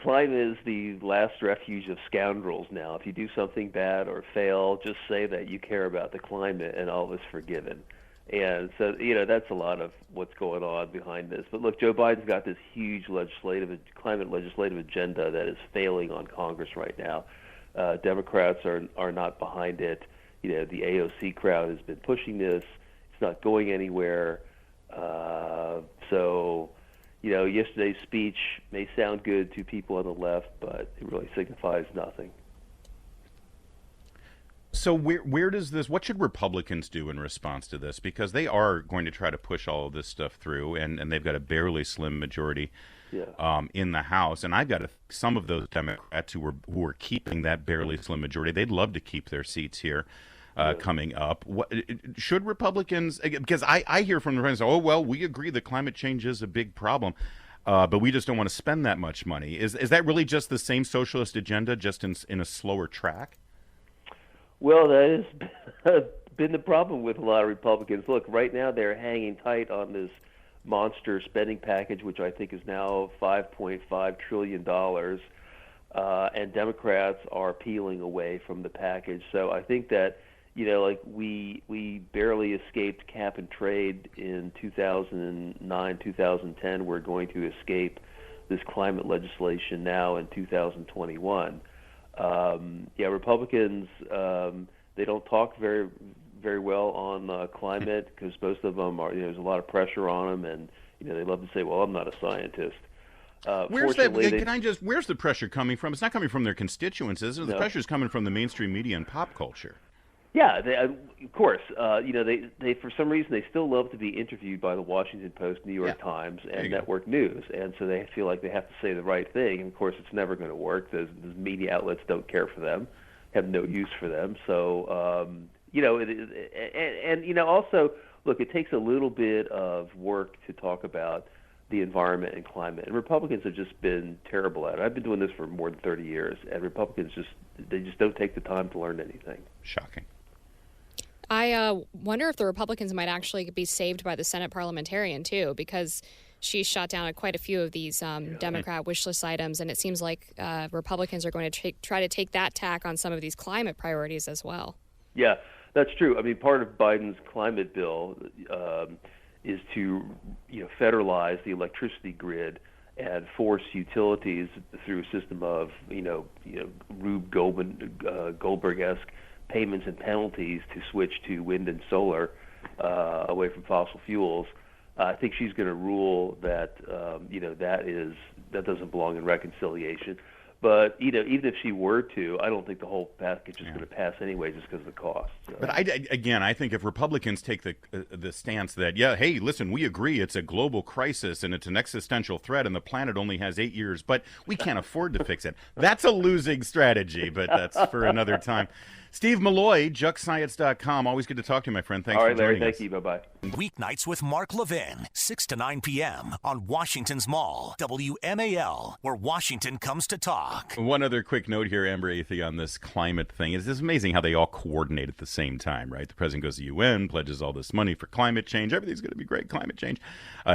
climate is the last refuge of scoundrels now. If you do something bad or fail, just say that you care about the climate and all is forgiven. And so, that's a lot of what's going on behind this. But look, Joe Biden's got this huge climate legislative agenda that is failing on Congress right now. Democrats are not behind it. The AOC crowd has been pushing this. It's not going anywhere. Yesterday's speech may sound good to people on the left, but it really signifies nothing. So where does this, what should Republicans do in response to this? Because they are going to try to push all of this stuff through, and they've got a barely slim majority in the House. And I've got some of those Democrats who are keeping that barely slim majority. They'd love to keep their seats here. Coming up, should Republicans? Because I hear from the friends, we agree that climate change is a big problem, but we just don't want to spend that much money. Is that really just the same socialist agenda, just in a slower track? Well, that has been the problem with a lot of Republicans. Look, right now they're hanging tight on this monster spending package, which I think is now $5.5 trillion, and Democrats are peeling away from the package. So I think that we barely escaped cap and trade in 2009, 2010. We're going to escape this climate legislation now in 2021. Republicans, they don't talk very, very well on climate because most of them are, there's a lot of pressure on them, and, they love to say, well, I'm not a scientist. Where's the pressure coming from? It's not coming from their constituents, is it? The pressure is coming from the mainstream media and pop culture. Yeah, of course. They for some reason they still love to be interviewed by the Washington Post, New York Times, and Network News, and so they feel like they have to say the right thing. And of course, it's never going to work. Those media outlets don't care for them, have no use for them. So also look, it takes a little bit of work to talk about the environment and climate, and Republicans have just been terrible at it. I've been doing this for more than 30 years, and Republicans just don't take the time to learn anything. Shocking. I wonder if the Republicans might actually be saved by the Senate parliamentarian, too, because she shot down quite a few of these Democrat wish list items, and it seems like Republicans are going to try to take that tack on some of these climate priorities as well. Yeah, that's true. I mean, part of Biden's climate bill is to federalize the electricity grid and force utilities through a system of Rube Goldberg-esque payments and penalties to switch to wind and solar away from fossil fuels. I think she's going to rule that that doesn't belong in reconciliation. But even if she were to, I don't think the whole package is going to pass anyway, just because of the cost. So. But I think if Republicans take the stance that, hey, listen, we agree it's a global crisis and it's an existential threat, and the planet only has 8 years, but we can't afford to fix it. That's a losing strategy, but that's for another time. Steve Malloy, juxscience.com. Always good to talk to you, my friend. Thanks All for right, Larry. joining us. Thank you. Bye-bye. Weeknights with Mark Levin, 6 to 9 p.m. on Washington's Mall, WMAL, where Washington comes to talk. One other quick note here, Amber Athey, on this climate thing. It's just amazing how they all coordinate at the same time, right? The president goes to the UN, pledges all this money for climate change. Everything's going to be great, climate change.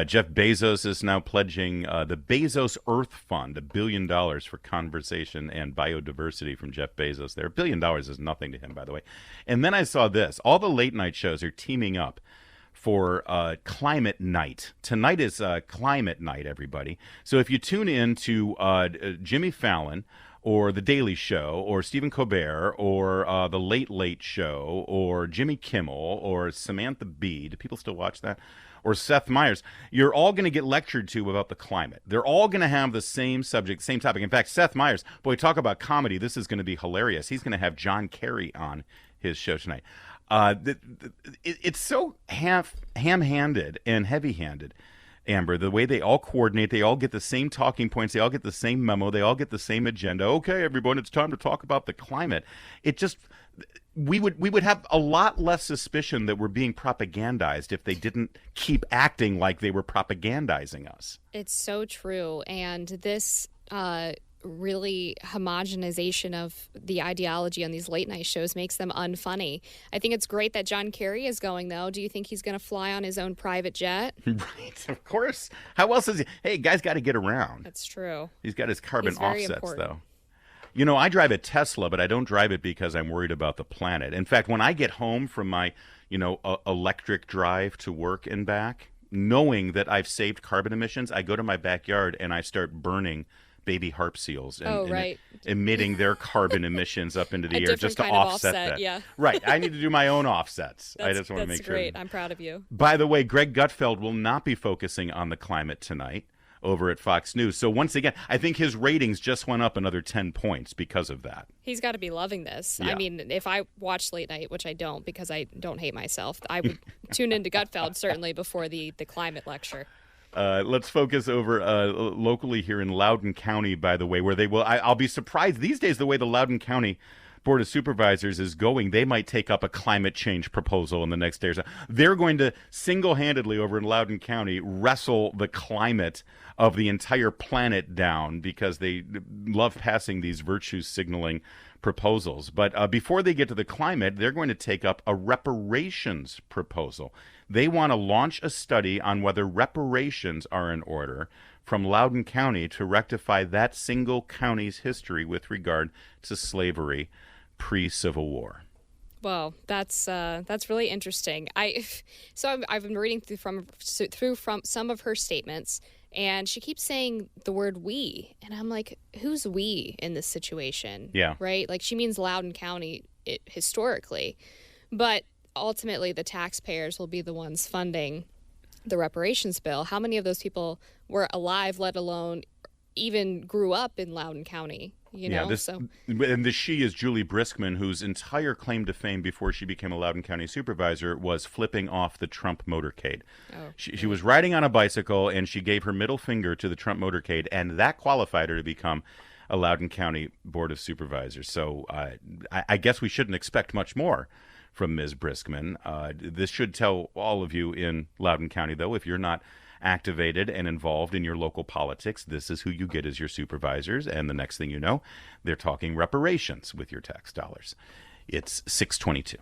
Jeff Bezos is now pledging the Bezos Earth Fund, $1 billion for conservation and biodiversity from Jeff Bezos there. $1 billion is nothing to him, by the way. And then I saw this. All the late night shows are teaming up for Climate Night. Tonight is Climate Night, everybody. So if you tune in to Jimmy Fallon or The Daily Show or Stephen Colbert or The Late Late Show or Jimmy Kimmel or Samantha Bee, do people still watch that? Or Seth Meyers, you're all going to get lectured to about the climate. They're all going to have the same subject, same topic. In fact, Seth Meyers, boy, talk about comedy. This is going to be hilarious. He's going to have John Kerry on his show tonight. It's so ham-handed and heavy-handed, Amber, the way they all coordinate. They all get the same talking points. They all get the same memo. They all get the same agenda. Okay, everyone, it's time to talk about the climate. It just... We would have a lot less suspicion that we're being propagandized if they didn't keep acting like they were propagandizing us. It's so true. And this really homogenization of the ideology on these late night shows makes them unfunny. I think it's great that John Kerry is going, though. Do you think he's going to fly on his own private jet? Right, of course. How else is he? Hey, guy's got to get around. That's true. He's got his carbon offsets, important. though. You know, I drive a Tesla, but I don't drive it because I'm worried about the planet. In fact, when I get home from my, electric drive to work and back, knowing that I've saved carbon emissions, I go to my backyard and I start burning baby harp seals and emitting their carbon emissions up into the air just to offset that. Yeah. Right. I need to do my own offsets. I just want to make sure. That's great. I'm proud of you. By the way, Greg Gutfeld will not be focusing on the climate tonight over at Fox News. So once again, I think his ratings just went up another 10 points because of that. He's got to be loving this. Yeah. I mean, if I watch late night, which I don't because I don't hate myself, I would tune into Gutfeld certainly before the climate lecture. Let's focus over locally here in Loudoun County, by the way, where they will. I'll be surprised these days the way the Loudoun County Board of Supervisors is going. They might take up a climate change proposal in the next day or so. They're going to single-handedly over in Loudoun County wrestle the climate of the entire planet down because they love passing these virtue signaling proposals. But before they get to the climate, they're going to take up a reparations proposal. They want to launch a study on whether reparations are in order from Loudoun County to rectify that single county's history with regard to slavery pre-Civil War. Well, that's really interesting. I've been reading through some of her statements, and she keeps saying the word "we," and I'm like, who's "we" in this situation? Yeah, right. Like she means Loudoun County historically, but ultimately the taxpayers will be the ones funding the reparations bill. How many of those people were alive, let alone even grew up in Loudoun County? And the she is Julie Briskman, whose entire claim to fame before she became a Loudoun County supervisor was flipping off the Trump motorcade. She was riding on a bicycle and she gave her middle finger to the Trump motorcade, and that qualified her to become a Loudoun County Board of Supervisors. So I guess we shouldn't expect much more from Ms. Briskman. This should tell all of you in Loudoun County, though, if you're not activated and involved in your local politics, this is who you get as your supervisors. And the next thing you know, they're talking reparations with your tax dollars. It's 622.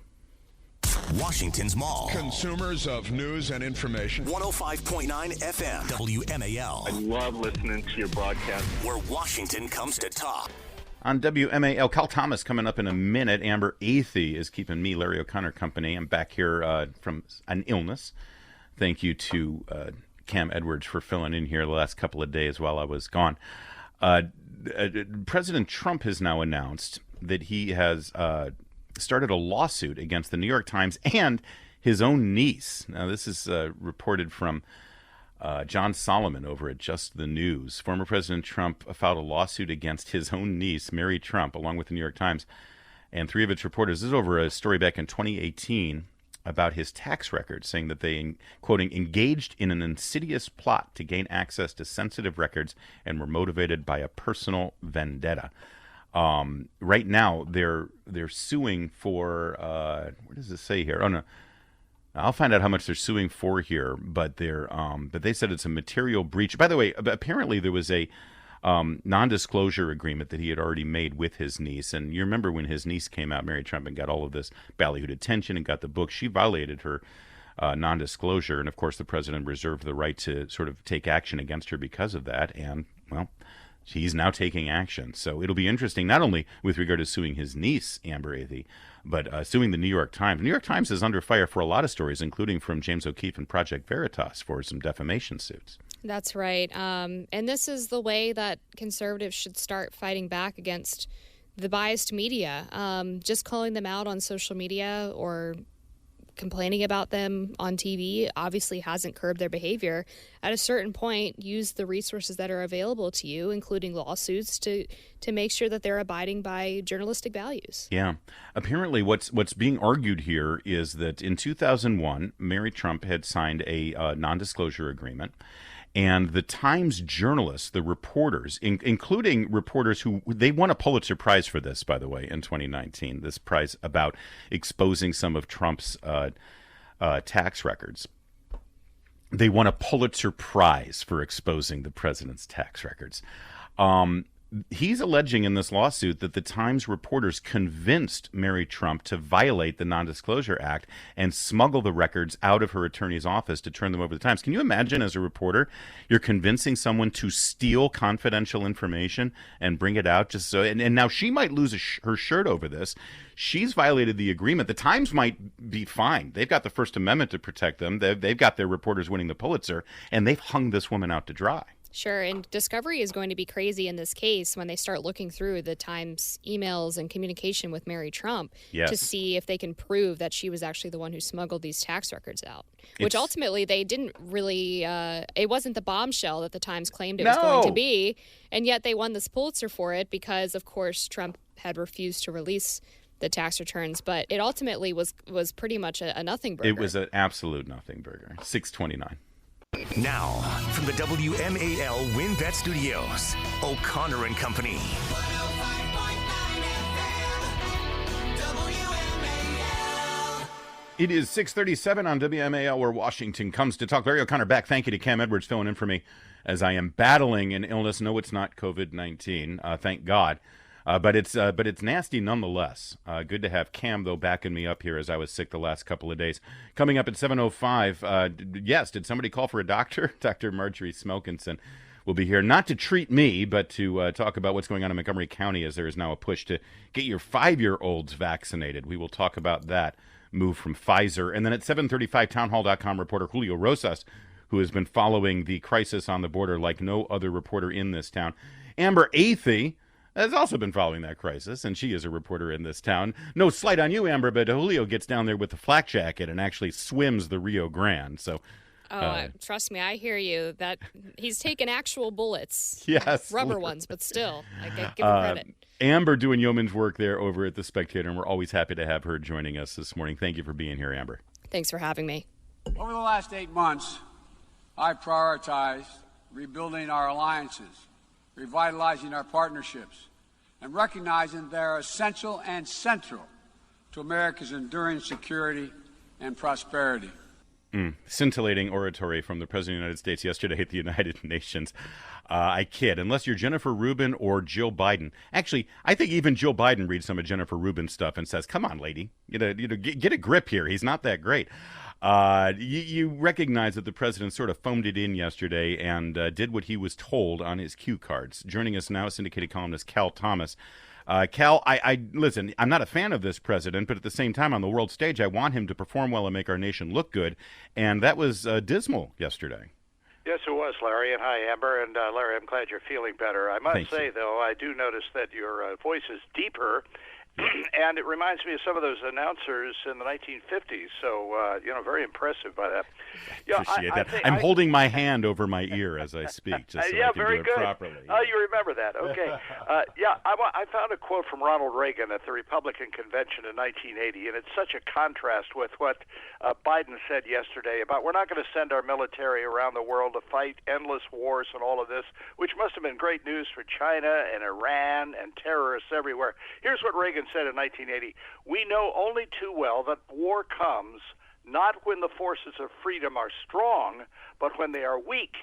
Washington's Mall. Consumers of news and information. 105.9 FM. WMAL. I love listening to your broadcast. Where Washington comes to talk. On WMAL, Cal Thomas coming up in a minute. Amber Athey is keeping me, Larry O'Connor, company. I'm back here from an illness. Thank you to Cam Edwards for filling in here the last couple of days while I was gone. President Trump has now announced that he has started a lawsuit against the New York Times and his own niece. Now, this is reported from John Solomon over at Just the News. Former President Trump filed a lawsuit against his own niece, Mary Trump, along with the New York Times and three of its reporters. This is over a story back in 2018 about his tax records, saying that they, quoting, engaged in an insidious plot to gain access to sensitive records and were motivated by a personal vendetta. Right now, they're suing for what does it say here? Oh no, I'll find out how much they're suing for here. But they said it's a material breach. By the way, apparently there was a non-disclosure agreement that he had already made with his niece. And you remember when his niece came out, Mary Trump, and got all of this ballyhooed attention and got the book. She violated her non-disclosure, and of course the president reserved the right to sort of take action against her because of that. And well, he's now taking action. So it'll be interesting, not only with regard to suing his niece, Amber Athey, but suing the New York Times. The New York Times is under fire for a lot of stories, including from James O'Keefe and Project Veritas for some defamation suits. That's right. And this is the way that conservatives should start fighting back against the biased media. Just calling them out on social media or complaining about them on TV obviously hasn't curbed their behavior. At a certain point, use the resources that are available to you, including lawsuits, to make sure that they're abiding by journalistic values. Yeah. Apparently what's being argued here is that in 2001, Mary Trump had signed a non-disclosure agreement. And the Times journalists, the reporters, including reporters who they won a Pulitzer Prize for this, by the way, in 2019, this prize about exposing some of Trump's tax records. They won a Pulitzer Prize for exposing the president's tax records. He's alleging in this lawsuit that the Times reporters convinced Mary Trump to violate the Non-Disclosure Act and smuggle the records out of her attorney's office to turn them over to the Times. Can you imagine, as a reporter, you're convincing someone to steal confidential information and bring it out just so? And now she might lose her shirt over this. She's violated the agreement. The Times might be fine. They've got the First Amendment to protect them. They've got their reporters winning the Pulitzer, and they've hung this woman out to dry. Sure, and discovery is going to be crazy in this case when they start looking through the Times emails and communication with Mary Trump to see if they can prove that she was actually the one who smuggled these tax records out, which ultimately they didn't really, it wasn't the bombshell that the Times claimed it was going to be, and yet they won this Pulitzer for it because, of course, Trump had refused to release the tax returns, but it ultimately was pretty much a nothing burger. It was an absolute nothing burger. 629. Now, from the WMAL WinBet Studios, O'Connor and Company. It is 6:37 on WMAL, where Washington comes to talk. Larry O'Connor back. Thank you to Cam Edwards filling in for me as I am battling an illness. No, it's not COVID-19. Thank God. But it's nasty nonetheless. Good to have Cam, though, backing me up here as I was sick the last couple of days. Coming up at 7:05, yes, did somebody call for a doctor? Dr. Marjorie Smelkinson will be here, not to treat me, but to talk about what's going on in Montgomery County, as there is now a push to get your 5-year-olds vaccinated. We will talk about that move from Pfizer. And then at 7:35, townhall.com reporter Julio Rosas, who has been following the crisis on the border like no other reporter in this town. Amber Athey has also been following that crisis, and she is a reporter in this town. No slight on you, Amber, but Julio gets down there with the flak jacket and actually swims the Rio Grande. So, trust me, I hear you. That he's taken actual bullets, yes, rubber ones, but still, I give him credit. Amber doing yeoman's work there over at the Spectator, and we're always happy to have her joining us this morning. Thank you for being here, Amber. Thanks for having me. Over the last 8 months, I prioritized rebuilding our alliances, revitalizing our partnerships, and recognizing they're essential and central to America's enduring security and prosperity. Scintillating oratory from the President of the United States yesterday at the United Nations. I kid, unless you're Jennifer Rubin or Jill Biden. Actually, I think even Jill Biden reads some of Jennifer Rubin's stuff and says, come on, lady, get a grip here. He's not that great. You recognize that the president sort of foamed it in yesterday and did what he was told on his cue cards. Joining us now, syndicated columnist Cal Thomas. Cal, I listen, I'm not a fan of this president, but at the same time, on the world stage, I want him to perform well and make our nation look good. And that was dismal yesterday. Yes, it was, Larry. And hi, Amber. And Larry, I'm glad you're feeling better. I must say, though, I do notice that your voice is deeper And it reminds me of some of those announcers in the 1950s. So, very impressive by that. Appreciate that. I'm holding my hand over my ear as I speak, just so I can very do it good. properly. Oh, you remember that. Okay. I found a quote from Ronald Reagan at the Republican Convention in 1980, and it's such a contrast with what Biden said yesterday about we're not going to send our military around the world to fight endless wars and all of this, which must have been great news for China and Iran and terrorists everywhere. Here's what Reagan said in 1980. We know only too well that war comes not when the forces of freedom are strong, but when they are weak.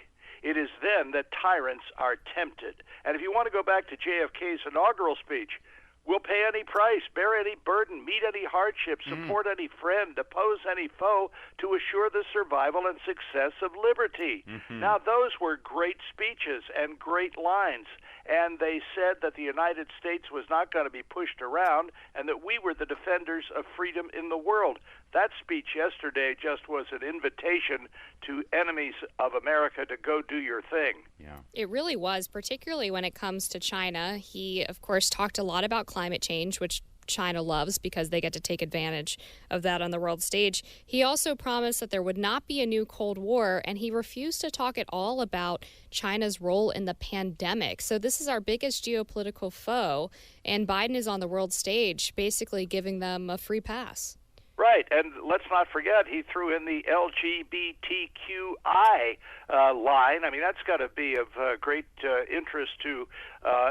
It is then that tyrants are tempted. And if you want to go back to JFK's inaugural speech, we'll pay any price, bear any burden, meet any hardship, support any friend, oppose any foe to assure the survival and success of liberty. Now, those were great speeches and great lines. And they said that the United States was not going to be pushed around and that we were the defenders of freedom in the world. That speech yesterday just was an invitation to enemies of America to go do your thing. Yeah. It really was, particularly when it comes to China. He, of course, talked a lot about climate change, which China loves because they get to take advantage of that on the world stage. He also promised that there would not be a new Cold War, and he refused to talk at all about China's role in the pandemic. So this is our biggest geopolitical foe, and Biden is on the world stage basically giving them a free pass. Right, and let's not forget he threw in the LGBTQI line. I mean, that's got to be of great interest to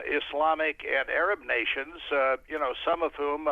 Islamic and Arab nations, some of whom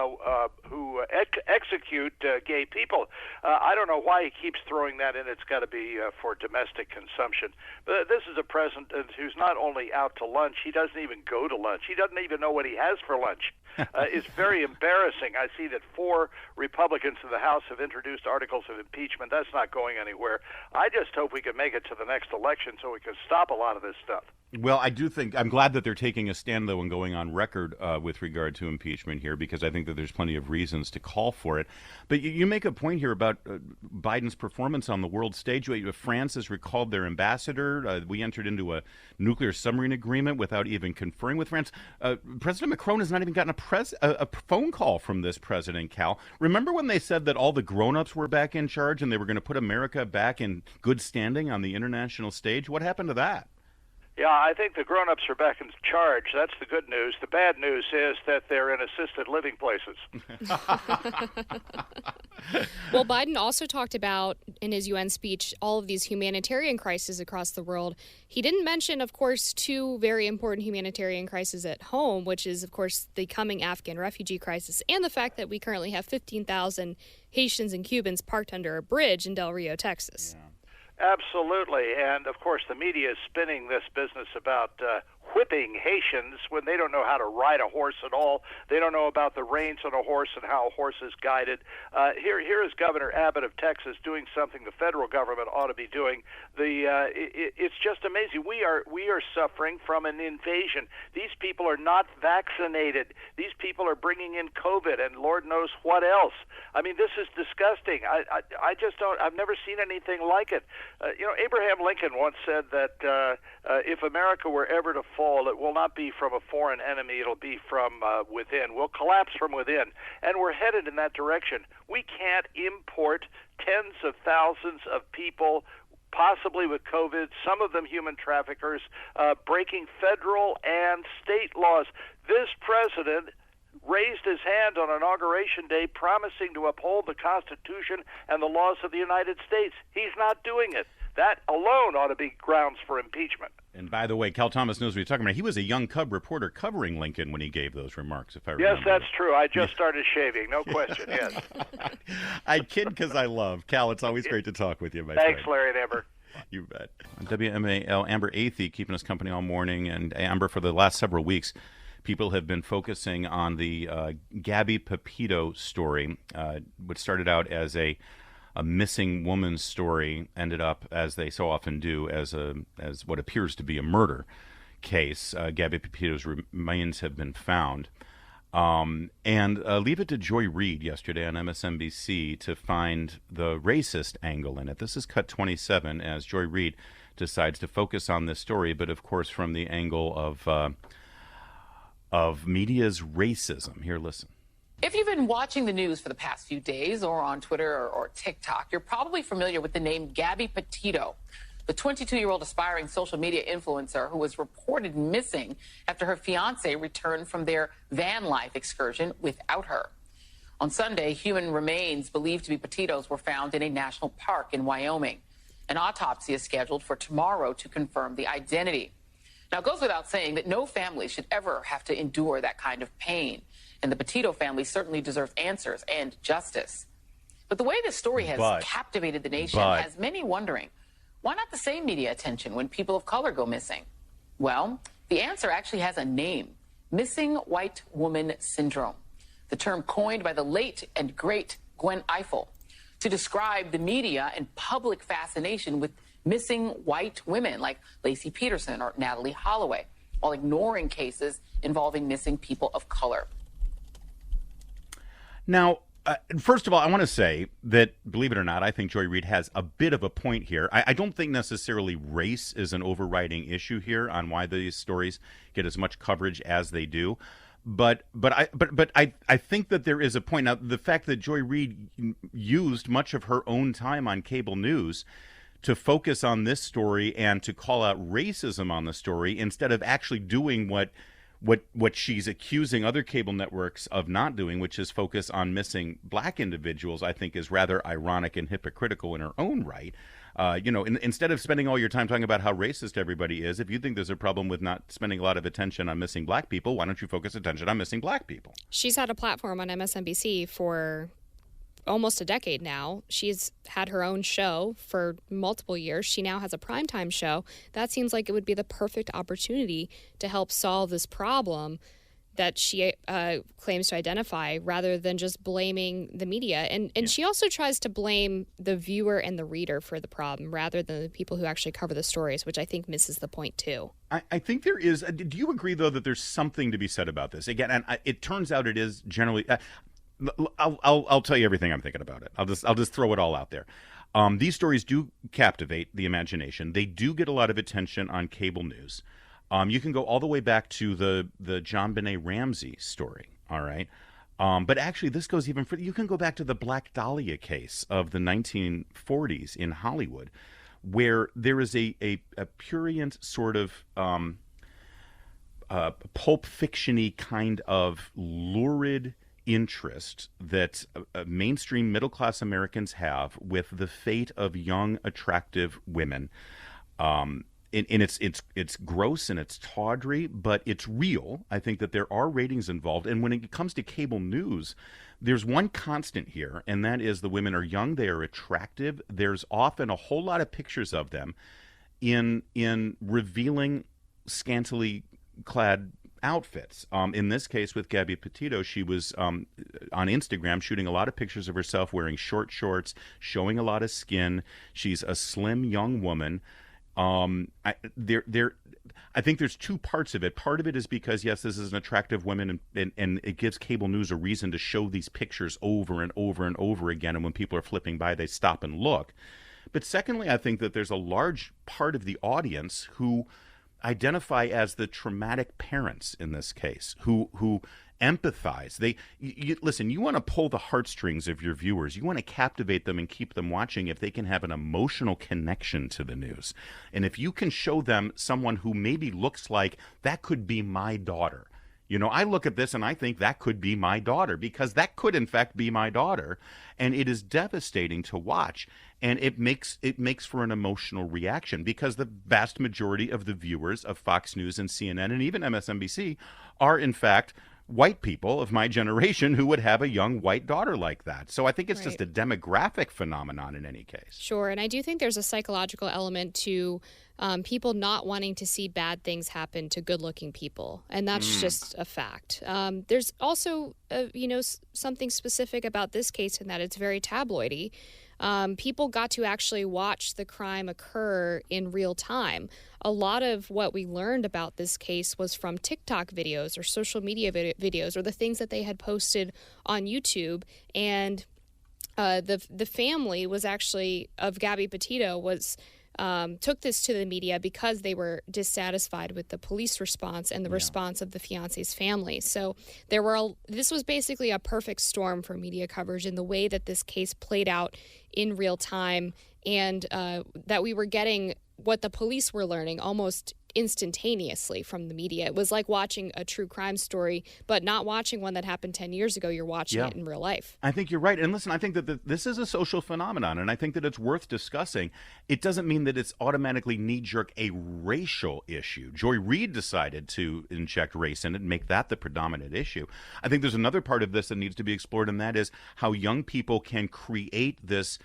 who execute gay people. I don't know why he keeps throwing that in. It's got to be for domestic consumption. But this is a president who's not only out to lunch, he doesn't even go to lunch. He doesn't even know what he has for lunch. It's very embarrassing. I see that 4 Republicans in the House have introduced articles of impeachment. That's not going anywhere. I just hope we can make it to the next election so we can stop a lot of this stuff. Well, I do think I'm glad that they're taking a stand, though, and going on record with regard to impeachment here, because I think that there's plenty of reasons to call for it. But you make a point here about Biden's performance on the world stage. France has recalled their ambassador. We entered into a nuclear submarine agreement without even conferring with France. President Macron has not even gotten a phone call from this president, Cal. Remember when they said that all the grown-ups were back in charge and they were going to put America back in good standing on the international stage? What happened to that? Yeah, I think the grown-ups are back in charge. That's the good news. The bad news is that they're in assisted living places. Well, Biden also talked about, in his UN speech, all of these humanitarian crises across the world. He didn't mention, of course, 2 very important humanitarian crises at home, which is, of course, the coming Afghan refugee crisis and the fact that we currently have 15,000 Haitians and Cubans parked under a bridge in Del Rio, Texas. Yeah. Absolutely, and of course the media is spinning this business about whipping Haitians when they don't know how to ride a horse at all. They don't know about the reins on a horse and how a horse is guided. Here is Governor Abbott of Texas doing something the federal government ought to be doing. It's just amazing. We are suffering from an invasion. These people are not vaccinated. These people are bringing in COVID and Lord knows what else. I mean, this is disgusting. I just don't. I've never seen anything like it. Abraham Lincoln once said that if America were ever to fall, it will not be from a foreign enemy. It'll be from within. We'll collapse from within, and we're headed in that direction. We can't import tens of thousands of people, possibly with COVID, some of them human traffickers, breaking federal and state laws. This president raised his hand on Inauguration Day promising to uphold the Constitution and the laws of the United States. He's not doing it. That alone ought to be grounds for impeachment. And by the way, Cal Thomas knows what he's talking about. He was a young cub reporter covering Lincoln when he gave those remarks, if I remember. Yes, that's true. I just started shaving, no question, yes. I kid because I love. Cal, it's always great to talk with you, my Thanks, friend. Larry and Amber. You bet. WMAL, Amber Athey keeping us company all morning. And Amber, for the last several weeks, people have been focusing on the Gabby Pepito story, which started out as a missing woman's story, ended up, as they so often do, as what appears to be a murder case. Gabby Pepito's remains have been found. And leave it to Joy Reid yesterday on MSNBC to find the racist angle in it. This is cut 27 as Joy Reid decides to focus on this story, but of course from the angle of media's racism. Here, listen. If you've been watching the news for the past few days or on Twitter or TikTok, you're probably familiar with the name Gabby Petito, the 22-year-old aspiring social media influencer who was reported missing after her fiancé returned from their van life excursion without her. On Sunday, human remains believed to be Petito's were found in a national park in Wyoming. An autopsy is scheduled for tomorrow to confirm the identity. Now, it goes without saying that no family should ever have to endure that kind of pain. And the Petito family certainly deserves answers and justice. But the way this story has captivated the nation has many wondering, why not the same media attention when people of color go missing? Well, the answer actually has a name, missing white woman syndrome, the term coined by the late and great Gwen Ifill to describe the media and public fascination with missing white women like Lacey Peterson or Natalie Holloway, while ignoring cases involving missing people of color. Now, first of all, I want to say that, believe it or not, I think Joy Reid has a bit of a point here. I don't think necessarily race is an overriding issue here on why these stories get as much coverage as they do. But I think that there is a point. Now, the fact that Joy Reid used much of her own time on cable news to focus on this story and to call out racism on the story instead of actually doing what she's accusing other cable networks of not doing, which is focus on missing black individuals, I think is rather ironic and hypocritical in her own right. Instead of spending all your time talking about how racist everybody is, if you think there's a problem with not spending a lot of attention on missing black people, why don't you focus attention on missing black people? She's had a platform on MSNBC for almost a decade now. She's had her own show for multiple years. She now has a primetime show. That seems like it would be the perfect opportunity to help solve this problem that she claims to identify, rather than just blaming the media. And she also tries to blame the viewer and the reader for the problem rather than the people who actually cover the stories, which I think misses the point too. I think there is. Do you agree, though, that there's something to be said about this? Again, and it turns out it is generally... I'll tell you everything I'm thinking about it. I'll just throw it all out there. These stories do captivate the imagination. They do get a lot of attention on cable news. You can go all the way back to the John Benet Ramsey story. All right. But actually, this goes even further. You can go back to the Black Dahlia case of the 1940s in Hollywood, where there is a prurient sort of pulp fiction-y kind of lurid interest that mainstream middle-class Americans have with the fate of young, attractive women. And it's gross and it's tawdry, but it's real. I think that there are ratings involved. And when it comes to cable news, there's one constant here, and that is the women are young, they are attractive. There's often a whole lot of pictures of them in revealing scantily clad outfits. In this case with Gabby Petito, she was on Instagram shooting a lot of pictures of herself wearing short shorts, showing a lot of skin. She's a slim young woman. I think there's two parts of it. Part of it is because, yes, this is an attractive woman, and it gives cable news a reason to show these pictures over and over and over again, and when people are flipping by, they stop and look. But secondly, I think that there's a large part of the audience who identify as the traumatic parents in this case, who empathize. Listen, you want to pull the heartstrings of your viewers. You want to captivate them and keep them watching if they can have an emotional connection to the news. And if you can show them someone who maybe looks like that could be my daughter. I look at this and I think that could be my daughter, because that could in fact be my daughter, and it is devastating to watch, and it makes for an emotional reaction, because the vast majority of the viewers of Fox News and CNN and even MSNBC are in fact white people of my generation who would have a young white daughter like that. So I think it's just a demographic phenomenon in any case. Sure, and I do think there's a psychological element to people not wanting to see bad things happen to good-looking people, and that's just a fact. There's also, something specific about this case in that it's very tabloidy. People got to actually watch the crime occur in real time. A lot of what we learned about this case was from TikTok videos or social media videos or the things that they had posted on YouTube. And the family was actually, of Gabby Petito, was took this to the media because they were dissatisfied with the police response and the response of the fiance's family. So this was basically a perfect storm for media coverage in the way that this case played out in real time, and that we were getting what the police were learning almost instantaneously from the media. It was like watching a true crime story, but not watching one that happened 10 years ago. You're watching it in real life. I think you're right. And listen, I think that this is a social phenomenon, and I think that it's worth discussing. It doesn't mean that it's automatically knee-jerk a racial issue. Joy Reid decided to inject race in it and make that the predominant issue. I think there's another part of this that needs to be explored, and that is how young people can create this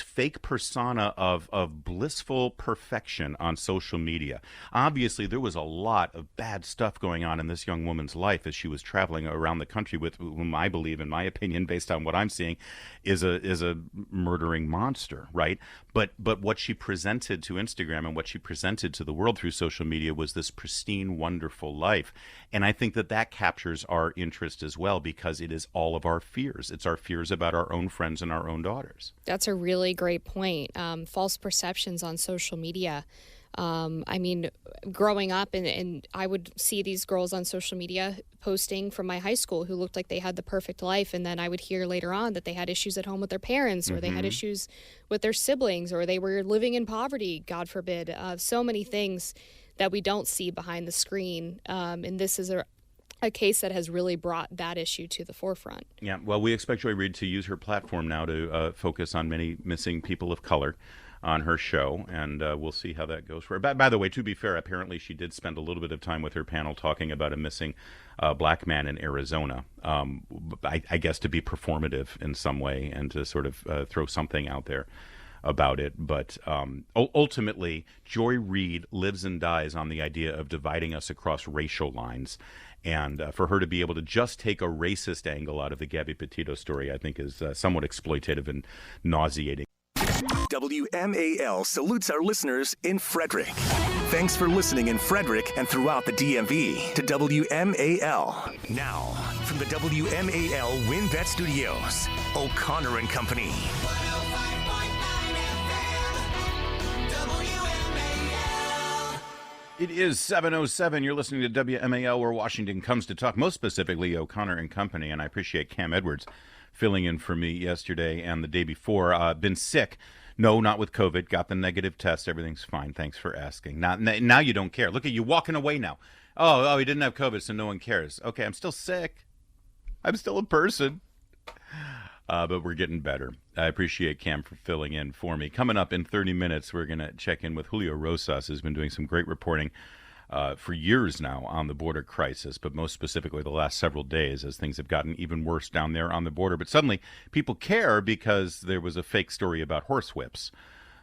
fake persona of blissful perfection on social media. Obviously, there was a lot of bad stuff going on in this young woman's life as she was traveling around the country with whom I believe, in my opinion, based on what I'm seeing, is a murdering monster, right? But what she presented to Instagram and what she presented to the world through social media was this pristine, wonderful life. And I think that captures our interest as well, because it is all of our fears. It's our fears about our own friends and our own daughters. That's a really great point. False perceptions on social media. I mean, growing up, and I would see these girls on social media posting from my high school who looked like they had the perfect life, and then I would hear later on that they had issues at home with their parents, or they had issues with their siblings, or they were living in poverty, God forbid. So many things that we don't see behind the screen, and this is a case that has really brought that issue to the forefront. Yeah, well, we expect Joy Reid to use her platform now to focus on many missing people of color on her show, and we'll see how that goes for her. By the way, to be fair, apparently she did spend a little bit of time with her panel talking about a missing black man in Arizona, I guess to be performative in some way and to sort of throw something out there about it. But ultimately, Joy Reid lives and dies on the idea of dividing us across racial lines. And for her to be able to just take a racist angle out of the Gabby Petito story, I think is somewhat exploitative and nauseating. WMAL salutes our listeners in Frederick. Thanks for listening in Frederick and throughout the DMV to WMAL. Now, from the WMAL WinBet Studios, O'Connor and Company. It is 7:07. You're listening to WMAL, where Washington comes to talk, most specifically O'Connor and Company. And I appreciate Cam Edwards filling in for me yesterday and the day before. Been sick. No, not with COVID. Got the negative test. Everything's fine. Thanks for asking. Now you don't care. Look at you walking away now. Oh, he didn't have COVID, so no one cares. Okay, I'm still sick. I'm still a person. But we're getting better. I appreciate Cam for filling in for me. Coming up in 30 minutes, we're going to check in with Julio Rosas, who's been doing some great reporting for years now on the border crisis, but most specifically the last several days as things have gotten even worse down there on the border. But suddenly people care because there was a fake story about horsewhips.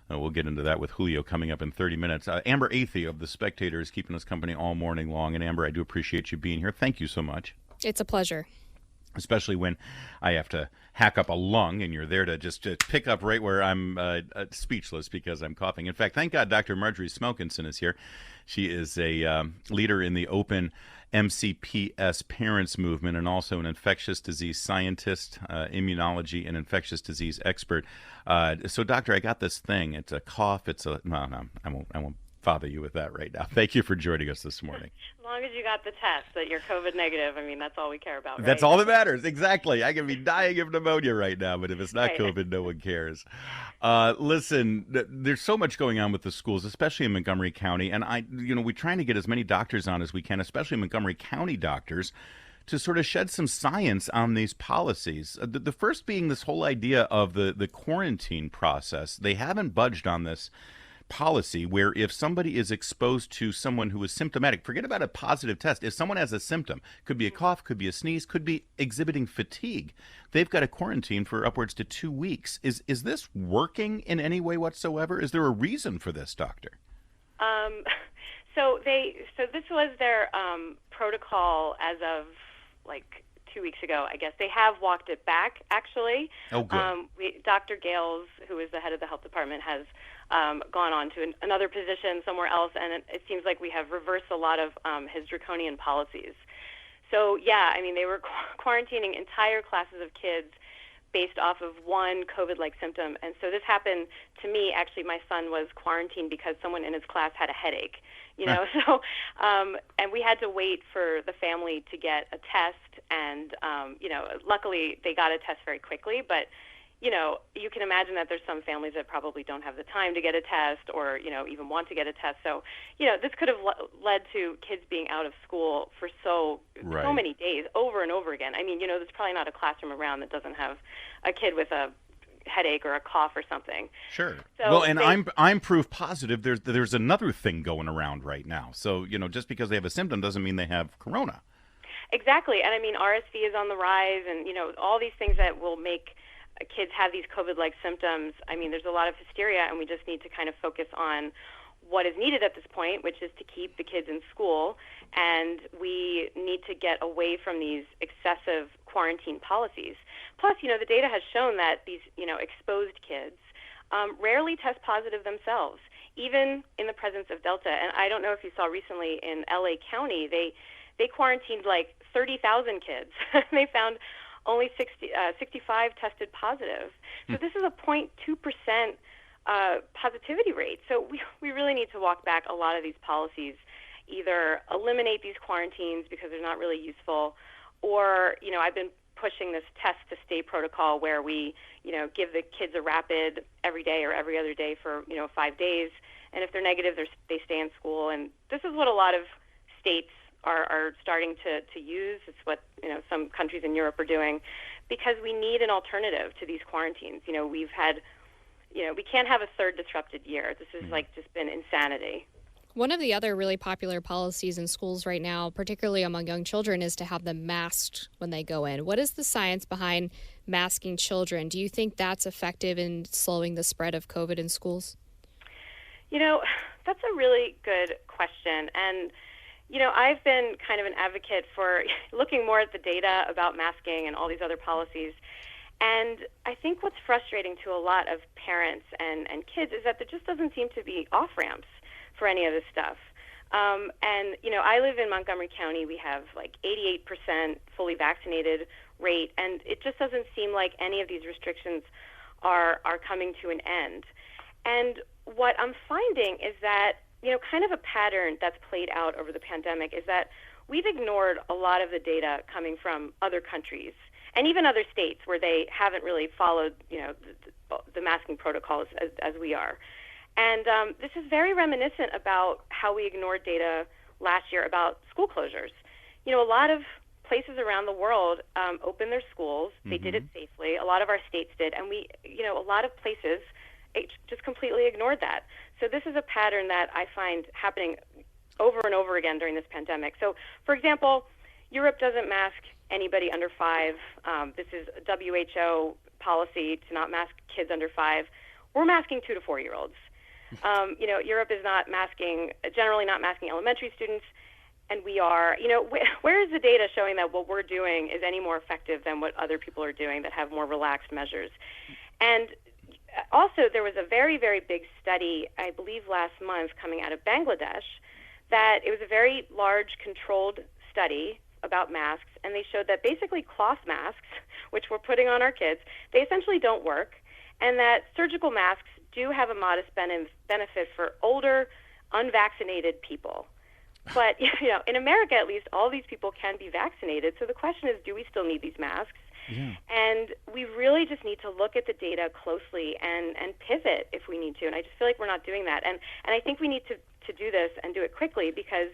We'll get into that with Julio coming up in 30 minutes. Amber Athey of The Spectator is keeping us company all morning long. And Amber, I do appreciate you being here. Thank you so much. It's a pleasure. Especially when I have to hack up a lung and you're there to just pick up right where I'm speechless because I'm coughing. In fact, thank God Dr. Marjorie Smelkinson is here. She is a leader in the open MCPS parents movement and also an infectious disease scientist, immunology and infectious disease expert. So, doctor, I got this thing. It's a cough. No, I won't bother you with that right now. Thank you for joining us this morning. As long as you got the test that you're COVID negative, I mean, that's all we care about, right? That's all that matters. Exactly. I can be dying of pneummonia right now, but if it's not COVID, no one cares. Listen, there's so much going on with the schools, especially in Montgomery County, and we're trying to get as many doctors on as we can, especially Montgomery County doctors, to sort of shed some science on these policies. The first being this whole idea of the quarantine process. They haven't budged on this policy where if somebody is exposed to someone who is symptomatic, forget about a positive test, if someone has a symptom, could be a cough, could be a sneeze, could be exhibiting fatigue, they've got to quarantine for upwards to 2 weeks. Is this working in any way whatsoever? Is there a reason for this, doctor? So this was their protocol as of like 2 weeks ago, I guess. They have walked it back, actually. Oh, good. Dr. Gales, who is the head of the health department, has gone on to another position somewhere else, and it seems like we have reversed a lot of his draconian policies. So, yeah, I mean, they were quarantining entire classes of kids based off of one COVID-like symptom. And so this happened to me. Actually, my son was quarantined because someone in his class had a headache, so, and we had to wait for the family to get a test. And, luckily they got a test very quickly, but you can imagine that there's some families that probably don't have the time to get a test or, even want to get a test. So, this could have led to kids being out of school for so many days over and over again. I mean, there's probably not a classroom around that doesn't have a kid with a headache or a cough or something. Sure. So well, and I'm proof positive there's another thing going around right now. So, just because they have a symptom doesn't mean they have corona. Exactly. And I mean, RSV is on the rise, and, all these things that will make kids have these COVID-like symptoms. I mean, there's a lot of hysteria, and we just need to kind of focus on what is needed at this point, which is to keep the kids in school, and we need to get away from these excessive quarantine policies. Plus, the data has shown that these, exposed kids rarely test positive themselves, even in the presence of Delta. And I don't know if you saw recently in LA County, they quarantined like 30,000 kids. They found only 65 tested positive. So this is a 0.2% positivity rate. So we really need to walk back a lot of these policies, either eliminate these quarantines because they're not really useful, or, I've been pushing this test to stay protocol where we, give the kids a rapid every day or every other day for, 5 days. And if they're negative, they stay in school. And this is what a lot of states are starting to use. It's what some countries in Europe are doing, because we need an alternative to these quarantines. We've had, we can't have a third disrupted year. This has just been insanity. One of the other really popular policies in schools right now, particularly among young children, is to have them masked when they go in. What is the science behind masking children? Do you think that's effective in slowing the spread of COVID in schools? That's a really good question. And I've been kind of an advocate for looking more at the data about masking and all these other policies. And I think what's frustrating to a lot of parents and kids is that there just doesn't seem to be off-ramps for any of this stuff. I live in Montgomery County. We have like 88% fully vaccinated rate, and it just doesn't seem like any of these restrictions are coming to an end. And what I'm finding is that kind of a pattern that's played out over the pandemic is that we've ignored a lot of the data coming from other countries and even other states where they haven't really followed, the masking protocols as we are. And this is very reminiscent about how we ignored data last year about school closures. A lot of places around the world opened their schools. They did it safely. A lot of our states did. And a lot of places just completely ignored that. So this is a pattern that I find happening over and over again during this pandemic. So, for example, Europe doesn't mask anybody under 5. This is a WHO policy to not mask kids under 5. We're masking 2 to 4-year-olds. Europe is generally not masking elementary students, and we are. Where is the data showing that what we're doing is any more effective than what other people are doing that have more relaxed measures? And also, there was a very, very big study, I believe last month, coming out of Bangladesh, that it was a very large controlled study about masks, and they showed that basically cloth masks, which we're putting on our kids, they essentially don't work, and that surgical masks do have a modest benefit for older, unvaccinated people. But, in America, at least, all these people can be vaccinated. So the question is, do we still need these masks? Yeah. And we really just need to look at the data closely and pivot if we need to. And I just feel like we're not doing that. And I think we need to do this and do it quickly, because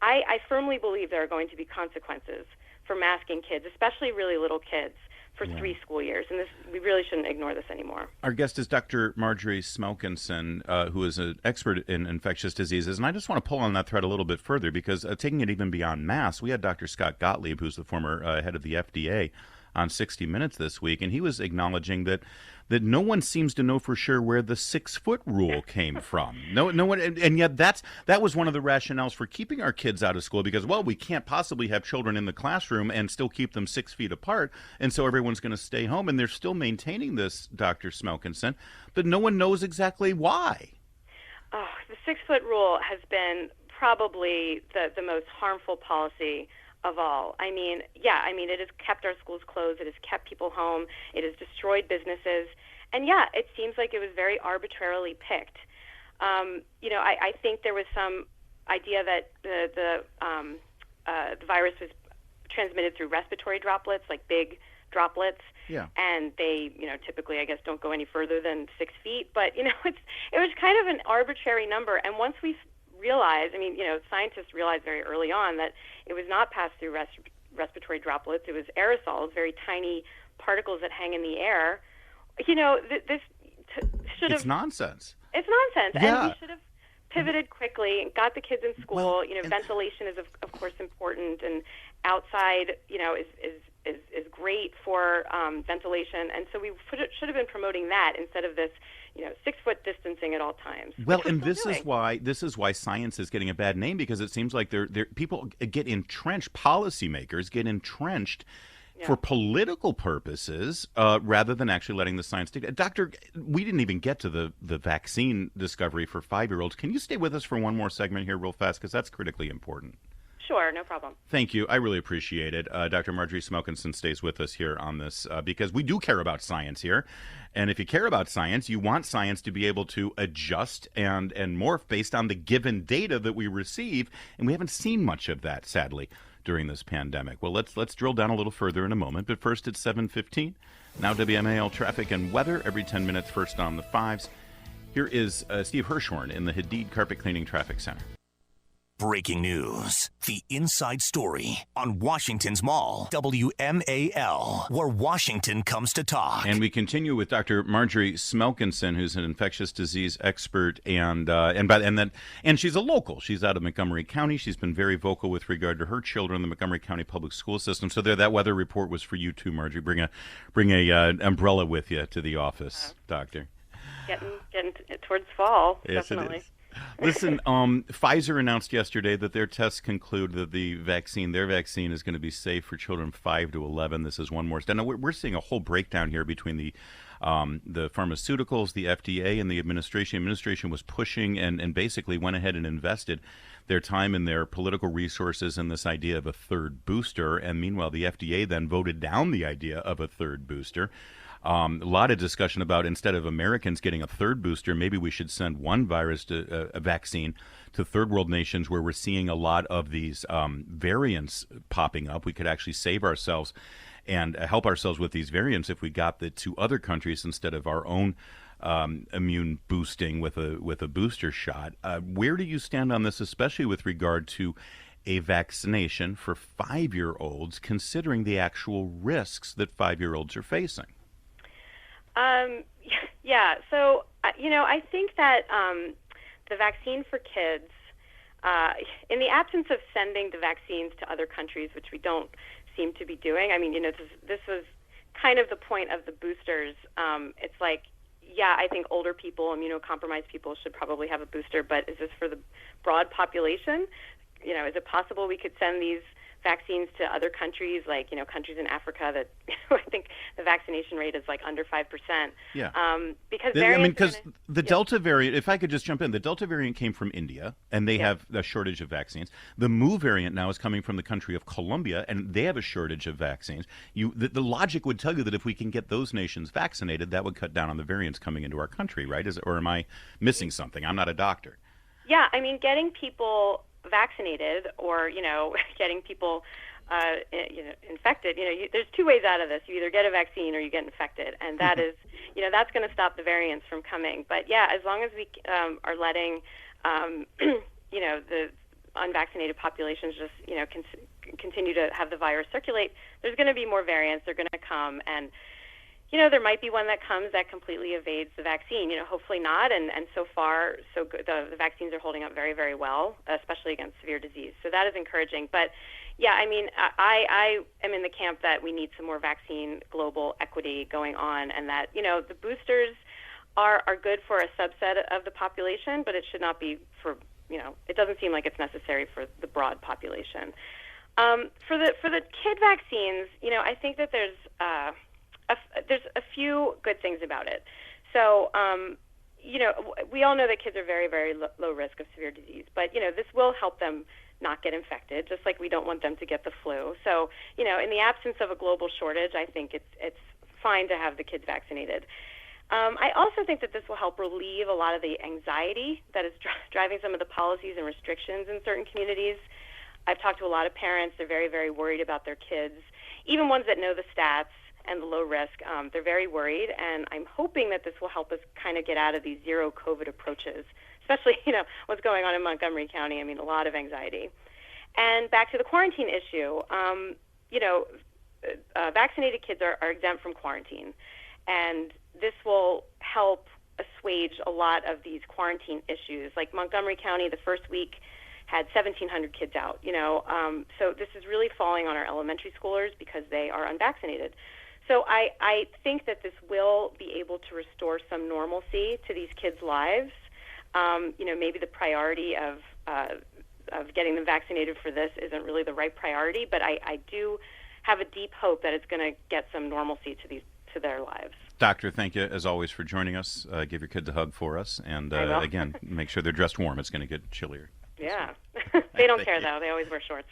I firmly believe there are going to be consequences for masking kids, especially really little kids, for 3 school years. And we really shouldn't ignore this anymore. Our guest is Dr. Marjorie Smelkinson, who is an expert in infectious diseases. And I just want to pull on that thread a little bit further, because taking it even beyond masks, we had Dr. Scott Gottlieb, who's the former head of the FDA, on 60 Minutes this week, and he was acknowledging that no one seems to know for sure where the 6-foot rule came from. No one, and yet that was one of the rationales for keeping our kids out of school, because, well, we can't possibly have children in the classroom and still keep them 6 feet apart, and so everyone's going to stay home, and they're still maintaining this, Dr. Smelkinson, but no one knows exactly why. Oh, the 6-foot rule has been probably the most harmful policy of all. I mean, it has kept our schools closed. It has kept people home. It has destroyed businesses. And yeah, it seems like it was very arbitrarily picked. I think there was some idea that the virus was transmitted through respiratory droplets, like big droplets. Yeah. And they, typically, I guess, don't go any further than 6 feet. But, it was kind of an arbitrary number. And once we realized, scientists realized very early on that it was not passed through respiratory droplets. It was aerosols, very tiny particles that hang in the air. This should have... It's nonsense. It's nonsense. Yeah. And we should have pivoted quickly and got the kids in school. Well, ventilation is, of course, important. And outside, is great for ventilation. And so we should have been promoting that instead of this 6 foot distancing at all times. Well, and this is why science is getting a bad name, because it seems like people get entrenched, policymakers get entrenched for political purposes rather than actually letting the science take. Doctor, we didn't even get to the vaccine discovery for 5-year-olds. Can you stay with us for one more segment here real fast, because that's critically important? Sure, no problem. Thank you. I really appreciate it. Dr. Marjorie Smelkinson stays with us here on this because we do care about science here. And if you care about science, you want science to be able to adjust and morph based on the given data that we receive. And we haven't seen much of that, sadly, during this pandemic. Well, let's drill down a little further in a moment. But first, it's 7:15. Now WMAL traffic and weather every 10 minutes, first on the 5s. Here is Steve Hirschhorn in the Hadid Carpet Cleaning Traffic Center. Breaking news. The inside story on Washington's Mall, WMAL, where Washington comes to talk. And we continue with Dr. Marjorie Smelkinson, who's an infectious disease expert, and she's a local. She's out of Montgomery County. She's been very vocal with regard to her children in the Montgomery County public school system. So that weather report was for you too, Marjorie. Bring a umbrella with you to the office, Doctor. Getting towards fall, yes, definitely. It is. Listen, Pfizer announced yesterday that their tests conclude that their vaccine is going to be safe for children 5 to 11. This is one more step. Now, we're seeing a whole breakdown here between the pharmaceuticals, the FDA, and the administration. The administration was pushing and basically went ahead and invested their time and their political resources in this idea of a third booster. And meanwhile, the FDA then voted down the idea of a third booster. A lot of discussion about, instead of Americans getting a third booster, maybe we should send one a vaccine to third world nations where we're seeing a lot of these variants popping up. We could actually save ourselves and help ourselves with these variants if we got it to other countries instead of our own immune boosting with a booster shot. Where do you stand on this, especially with regard to a vaccination for 5-year-olds, considering the actual risks that 5-year-olds are facing? Yeah, so, I think that the vaccine for kids, in the absence of sending the vaccines to other countries, which we don't seem to be doing, this was kind of the point of the boosters. It's like, I think older people, immunocompromised people should probably have a booster, but is this for the broad population? Is it possible we could send these vaccines to other countries, like, countries in Africa that I think the vaccination rate is like under 5%. Yeah. Because the Delta variant, if I could just jump in, the Delta variant came from India, and they have a shortage of vaccines. The Mu variant now is coming from the country of Colombia, and they have a shortage of vaccines. The logic would tell you that if we can get those nations vaccinated, that would cut down on the variants coming into our country, right? Or am I missing something? I'm not a doctor. Yeah, getting people vaccinated or, getting people, infected, there's 2 ways out of this. You either get a vaccine or you get infected. And that is, that's going to stop the variants from coming. But yeah, as long as we are letting, the unvaccinated populations just, continue to have the virus circulate, there's going to be more variants. They're going to come. And, there might be one that comes that completely evades the vaccine. Hopefully not. And so far, so good. The vaccines are holding up very, very well, especially against severe disease. So that is encouraging. But yeah, I am in the camp that we need some more vaccine global equity going on, and that, the boosters are good for a subset of the population, but it should not be for, it doesn't seem like it's necessary for the broad population. For the kid vaccines, I think that there's a few good things about it. So, we all know that kids are very, very low risk of severe disease, but, this will help them not get infected, just like we don't want them to get the flu. So, in the absence of a global shortage, I think it's fine to have the kids vaccinated. I also think that this will help relieve a lot of the anxiety that is driving some of the policies and restrictions in certain communities. I've talked to a lot of parents. They're very, very worried about their kids, even ones that know the stats and the low risk. They're very worried, and I'm hoping that this will help us kind of get out of these zero COVID approaches, especially, what's going on in Montgomery County. I mean, a lot of anxiety. And back to the quarantine issue, vaccinated kids are exempt from quarantine, and this will help assuage a lot of these quarantine issues. Like Montgomery County, the first week had 1,700 kids out, so this is really falling on our elementary schoolers because they are unvaccinated. So I think that this will be able to restore some normalcy to these kids' lives. Maybe the priority of getting them vaccinated for this isn't really the right priority, but I do have a deep hope that it's going to get some normalcy to their lives. Doctor, thank you as always for joining us. Give your kids a hug for us, and again, make sure they're dressed warm. It's going to get chillier. Yeah. They don't care, though. They always wear shorts.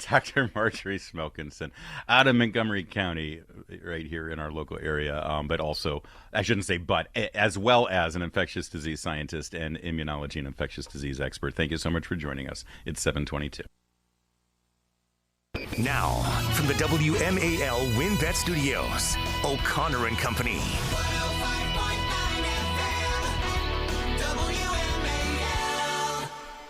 Dr. Marjorie Smokinson out of Montgomery County, right here in our local area, but also, I shouldn't say but, as well as an infectious disease scientist and immunology and infectious disease expert. Thank you so much for joining us. It's 7:22. Now, from the WMAL WinBet Studios, O'Connor and Company.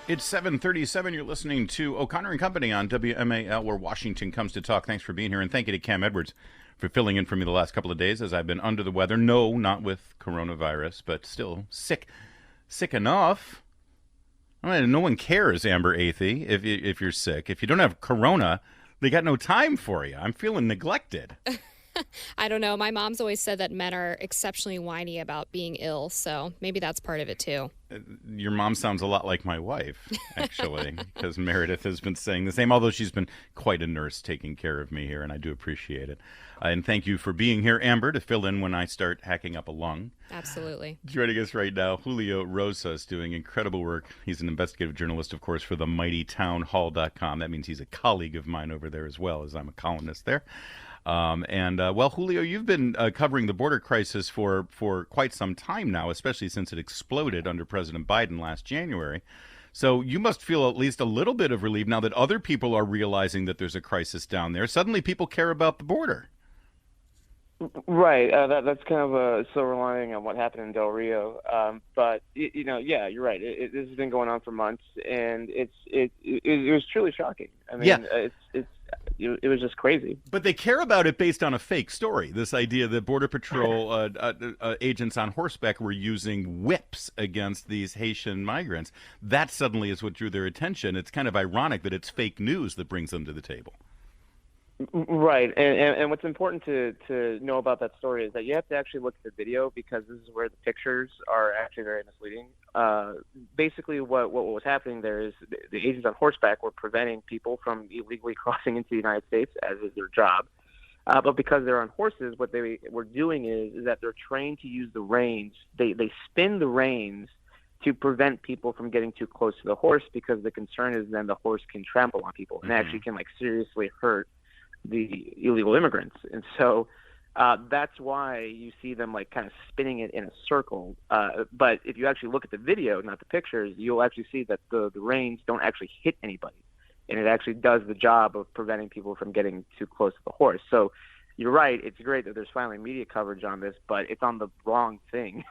It's 7:37. You're listening to O'Connor and Company on WMAL, where Washington comes to talk. Thanks for being here, and thank you to Cam Edwards for filling in for me the last couple of days as I've been under the weather. No, not with coronavirus, but still sick enough. I mean, no one cares, Amber Athey, if you're sick. If you don't have corona, they got no time for you. I'm feeling neglected. I don't know. My mom's always said that men are exceptionally whiny about being ill, so maybe that's part of it too. Your mom sounds a lot like my wife, actually, because Meredith has been saying the same, although she's been quite a nurse taking care of me here, and I do appreciate it. And thank you for being here, Amber, to fill in when I start hacking up a lung. Absolutely. Joining us right now, Julio Rosas, doing incredible work. He's an investigative journalist, of course, for the mightytownhall.com. That means he's a colleague of mine over there as well, as I'm a columnist there. Well, Julio, you've been covering the border crisis for quite some time now, especially since it exploded under President Biden last January. So you must feel at least a little bit of relief now that other people are realizing that there's a crisis down there. Suddenly people care about the border. Right. That's kind of a silver lining on what happened in Del Rio. But, yeah, you're right. This has been going on for months, and it was truly shocking. I mean, yeah. It was just crazy. But they care about it based on a fake story. This idea that Border Patrol agents on horseback were using whips against these Haitian migrants. That suddenly is what drew their attention. It's kind of ironic that it's fake news that brings them to the table. Right, and what's important to know about that story is that you have to actually look at the video, because this is where the pictures are actually very misleading. Basically, what was happening there is the agents on horseback were preventing people from illegally crossing into the United States, as is their job. But because they're on horses, what they were doing is that they're trained to use the reins. They spin the reins to prevent people from getting too close to the horse, because the concern is then the horse can trample on people and actually can seriously hurt the illegal immigrants. And so that's why you see them kind of spinning it in a circle. But if you actually look at the video, not the pictures, you'll actually see that the reins don't actually hit anybody. And it actually does the job of preventing people from getting too close to the horse. So you're right. It's great that there's finally media coverage on this, but it's on the wrong thing.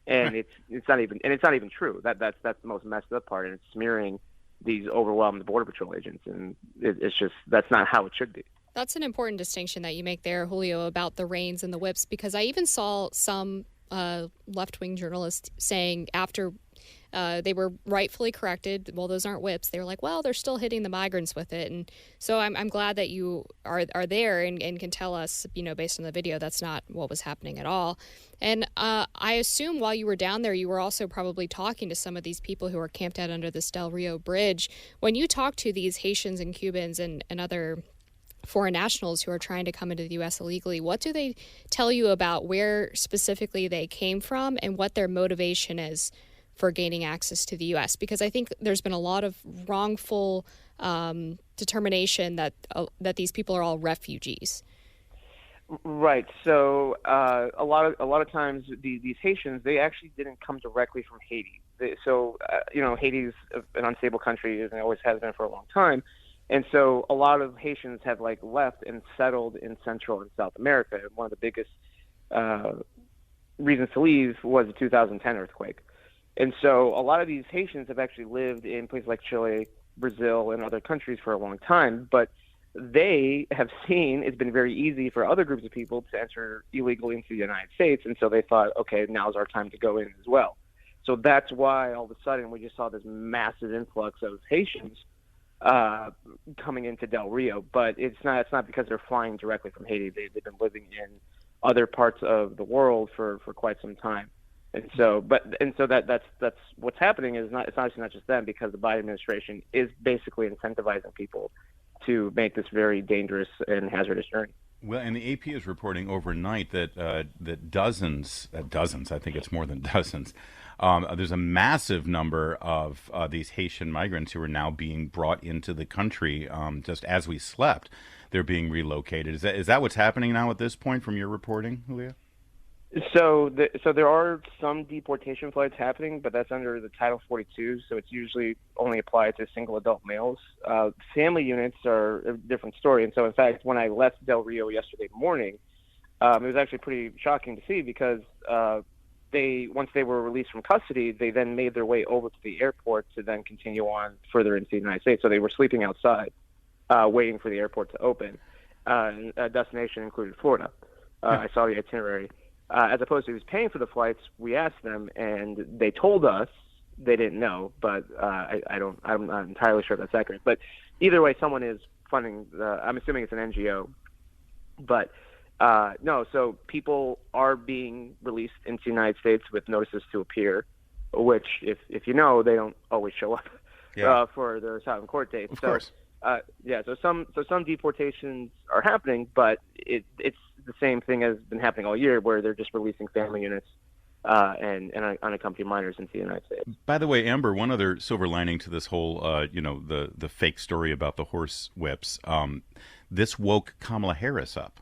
And it's not even true. That's the most messed up part. And it's smearing these overwhelmed Border Patrol agents. And it's just, that's not how it should be. That's an important distinction that you make there, Julio, about the reins and the whips, because I even saw some left-wing journalists saying after they were rightfully corrected, well, those aren't whips. They were like, well, they're still hitting the migrants with it. And so I'm glad that you are there and can tell us, based on the video, that's not what was happening at all. And I assume while you were down there, you were also probably talking to some of these people who are camped out under this Del Rio bridge. When you talk to these Haitians and Cubans and other foreign nationals who are trying to come into the U.S. illegally. What do they tell you about where specifically they came from and what their motivation is for gaining access to the U.S.? Because I think there's been a lot of wrongful determination that these people are all refugees. Right. So a lot of times these Haitians, they actually didn't come directly from Haiti. Haiti's an unstable country and it always has been for a long time. And so a lot of Haitians have left and settled in Central and South America. One of the biggest reasons to leave was the 2010 earthquake. And so a lot of these Haitians have actually lived in places like Chile, Brazil, and other countries for a long time. But they have seen it's been very easy for other groups of people to enter illegally into the United States. And so they thought, okay, now's our time to go in as well. So that's why all of a sudden we just saw this massive influx of Haitians coming into Del Rio. But it's not because they're flying directly from Haiti. They've been living in other parts of the world for quite some time. And so that's what's happening is it's obviously not just them, because the Biden administration is basically incentivizing people to make this very dangerous and hazardous journey. Well, and the AP is reporting overnight that dozens, I think it's more than dozens, there's a massive number of these Haitian migrants who are now being brought into the country just as we slept. They're being relocated. Is that what's happening now at this point from your reporting, Julia? So there are some deportation flights happening, but that's under the Title 42, so it's usually only applied to single adult males. Family units are a different story. And so, in fact, when I left Del Rio yesterday morning, it was actually pretty shocking to see because once they were released from custody, they then made their way over to the airport to then continue on further into the United States. So they were sleeping outside, waiting for the airport to open. A destination included Florida. I saw the itinerary. As opposed to who's paying for the flights, we asked them, and they told us they didn't know. But I'm not entirely sure that's accurate. But either way, someone is funding. I'm assuming it's an NGO. But no, so people are being released into the United States with notices to appear, which, if you know, they don't always show up for their asylum court dates. Of course. So some deportations are happening, but it's the same thing has been happening all year, where they're just releasing family units and unaccompanied minors into the United States. By the way, Amber, one other silver lining to this whole, the fake story about the horse whips. This woke Kamala Harris up.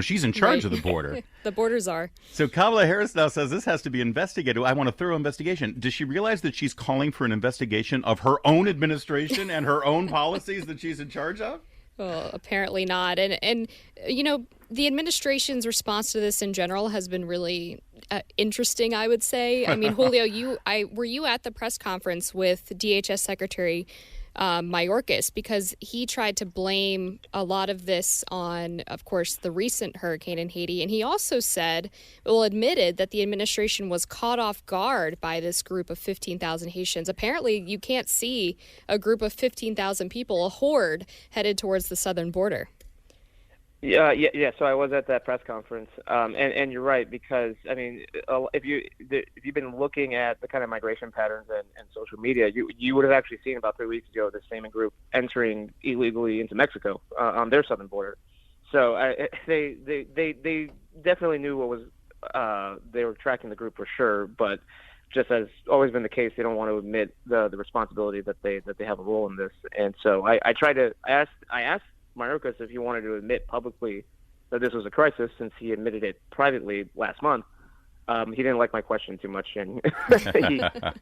She's in charge of the border. The border czar. So Kamala Harris now says this has to be investigated. I want a thorough investigation. Does she realize that she's calling for an investigation of her own administration and her own policies that she's in charge of? Well, apparently not. And the administration's response to this in general has been really interesting, I would say. I mean, Julio, were you at the press conference with DHS Secretary Mayorkas, because he tried to blame a lot of this on, of course, the recent hurricane in Haiti. And he also admitted that the administration was caught off guard by this group of 15,000 Haitians. Apparently, you can't see a group of 15,000 people, a horde, headed towards the southern border. Yeah. So I was at that press conference, and you're right, because I mean, if you've been looking at the kind of migration patterns and social media, you would have actually seen about 3 weeks ago the same group entering illegally into Mexico on their southern border. So they definitely knew what was they were tracking the group for sure, but just as always been the case, they don't want to admit the responsibility that they have a role in this. And so I asked Mayorkas if he wanted to admit publicly that this was a crisis, since he admitted it privately last month. He didn't like my question too much, and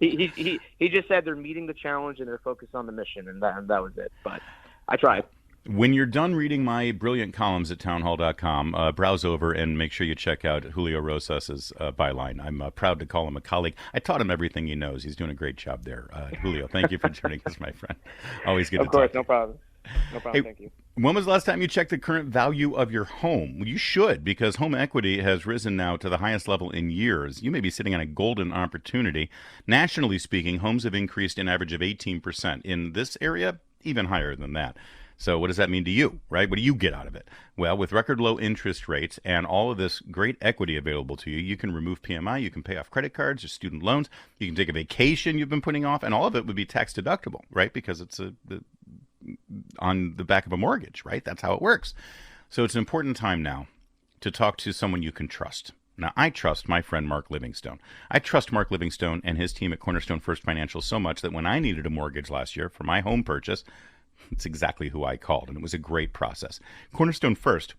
he just said they're meeting the challenge and they're focused on the mission, and that was it. But I tried. When you're done reading my brilliant columns at townhall.com, browse over and make sure you check out Julio Rosas's byline. I'm proud to call him a colleague. I taught him everything he knows. He's doing a great job there. Julio, thank you for joining us, my friend. Always good to talk. Of course, no problem. No problem, thank you. When was the last time you checked the current value of your home? Well, you should, because home equity has risen now to the highest level in years. You may be sitting on a golden opportunity. Nationally speaking, homes have increased an average of 18%. In this area, even higher than that. So what does that mean to you, right? What do you get out of it? Well, with record low interest rates and all of this great equity available to you, you can remove PMI, you can pay off credit cards or student loans, you can take a vacation you've been putting off, and all of it would be tax deductible, right? Because it's on the back of a mortgage, right? That's how it works. So it's an important time now to talk to someone you can trust. Now, I trust my friend Mark Livingstone. I trust Mark Livingstone and his team at Cornerstone First Financial so much that when I needed a mortgage last year for my home purchase, it's exactly who I called, and it was a great process. Cornerstone First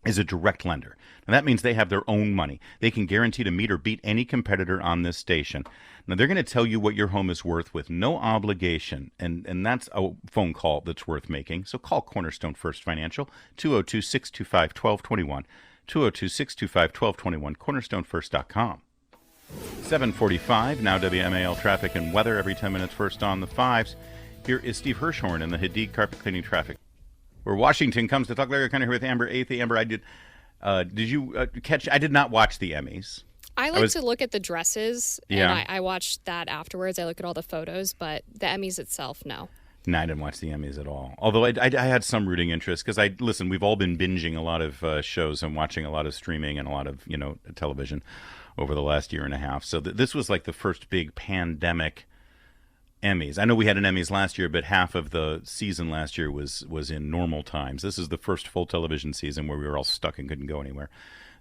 is a direct lender. Now, that means they have their own money. They can guarantee to meet or beat any competitor on this station. Now, they're going to tell you what your home is worth with no obligation, and that's a phone call that's worth making. So call Cornerstone First Financial, 202-625-1221, 202-625-1221, cornerstonefirst.com. 7:45, now WMAL traffic and weather every 10 minutes first on the fives. Here is Steve Hirschhorn in the Hadid Carpet Cleaning Traffic. Where Washington comes to talk. Larry O'Connor here with Amber Athey. Amber, did you catch? I did not watch the Emmys. I like to look at the dresses, Yeah. and I watched that afterwards. I look at all the photos, but the Emmys itself, no. No, I didn't watch the Emmys at all. Although I had some rooting interest because listen, we've all been binging a lot of shows and watching a lot of streaming and a lot of television over the last year and a half. So this was like the first big pandemic Emmys. I know we had an Emmys last year, but half of the season last year was in normal times. This is the first full television season where we were all stuck and couldn't go anywhere.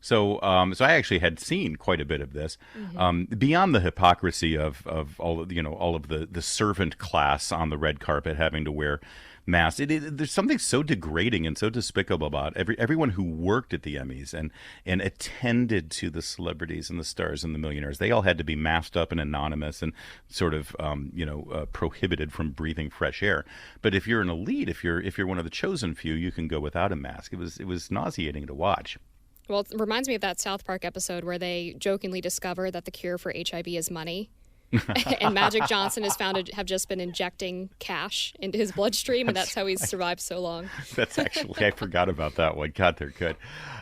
So I actually had seen quite a bit of this. Beyond the hypocrisy of all of the servant class on the red carpet having to wear masks, there's something so degrading and so despicable about everyone who worked at the Emmys and attended to the celebrities and the stars and the millionaires. They all had to be masked up and anonymous and sort of prohibited from breathing fresh air. But if you're an elite, if you're one of the chosen few, you can go without a mask. It was nauseating to watch. Well, it reminds me of that South Park episode where they jokingly discover that the cure for HIV is money. And Magic Johnson is found to have just been injecting cash into his bloodstream, and that's how he's survived so long. That's actually, I forgot about that one. God, they're good.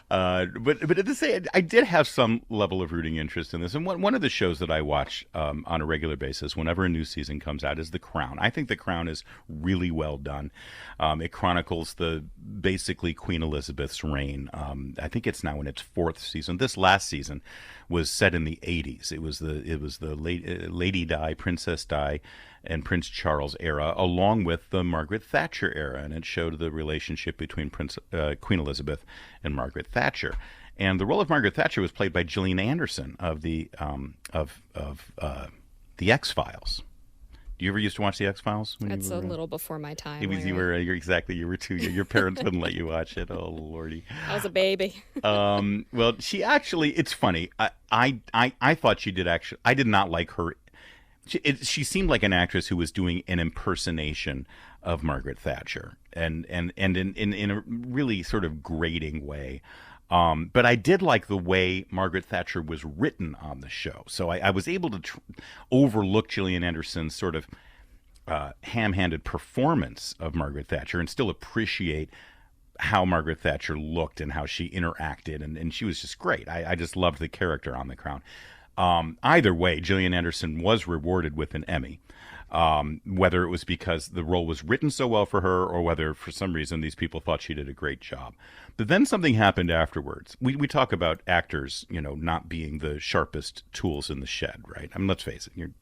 But at the same, I did have some level of rooting interest in this. And one of the shows that I watch on a regular basis whenever a new season comes out is The Crown. I think The Crown is really well done. It chronicles basically Queen Elizabeth's reign. I think it's now in its fourth season. This last season was set in the 80s. It was the Lady Di, Princess Di, and Prince Charles era, along with the Margaret Thatcher era, and it showed the relationship between Queen Elizabeth and Margaret Thatcher. And the role of Margaret Thatcher was played by Gillian Anderson of the X-Files. Do you ever used to watch the X-Files? That's a little before my time. You were too. Your parents wouldn't let you watch it. Oh lordy, I was a baby. Well, she actually. It's funny. I thought she did actually. I did not like her. She seemed like an actress who was doing an impersonation of Margaret Thatcher, and in a really sort of grating way. But I did like the way Margaret Thatcher was written on the show. So I was able to overlook Gillian Anderson's sort of ham-handed performance of Margaret Thatcher and still appreciate how Margaret Thatcher looked and how she interacted. And she was just great. I just loved the character on The Crown. Either way, Gillian Anderson was rewarded with an Emmy. Whether it was because the role was written so well for her or whether for some reason these people thought she did a great job. But then something happened afterwards. We talk about actors, not being the sharpest tools in the shed, right? I mean, let's face it. You're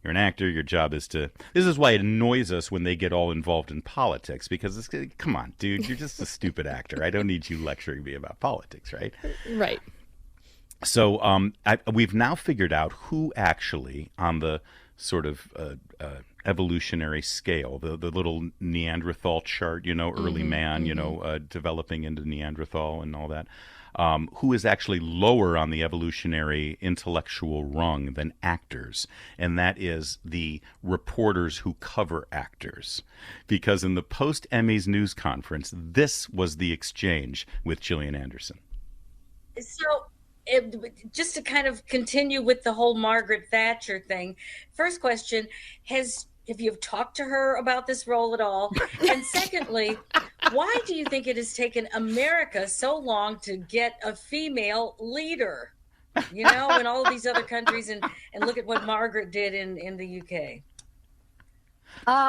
an actor. Your job is to... This is why it annoys us when they get all involved in politics, because come on, dude, you're just a stupid actor. I don't need you lecturing me about politics, right? Right. So we've now figured out who actually, on the sort of evolutionary scale, the little Neanderthal chart, early man, developing into Neanderthal and all that, who is actually lower on the evolutionary intellectual rung than actors. And that is the reporters who cover actors. Because in the post-Emmys news conference, this was the exchange with Gillian Anderson. So... just to kind of continue with the whole Margaret Thatcher thing, first question, have you talked to her about this role at all? And secondly, why do you think it has taken America so long to get a female leader? In all of these other countries, and look at what Margaret did in the UK.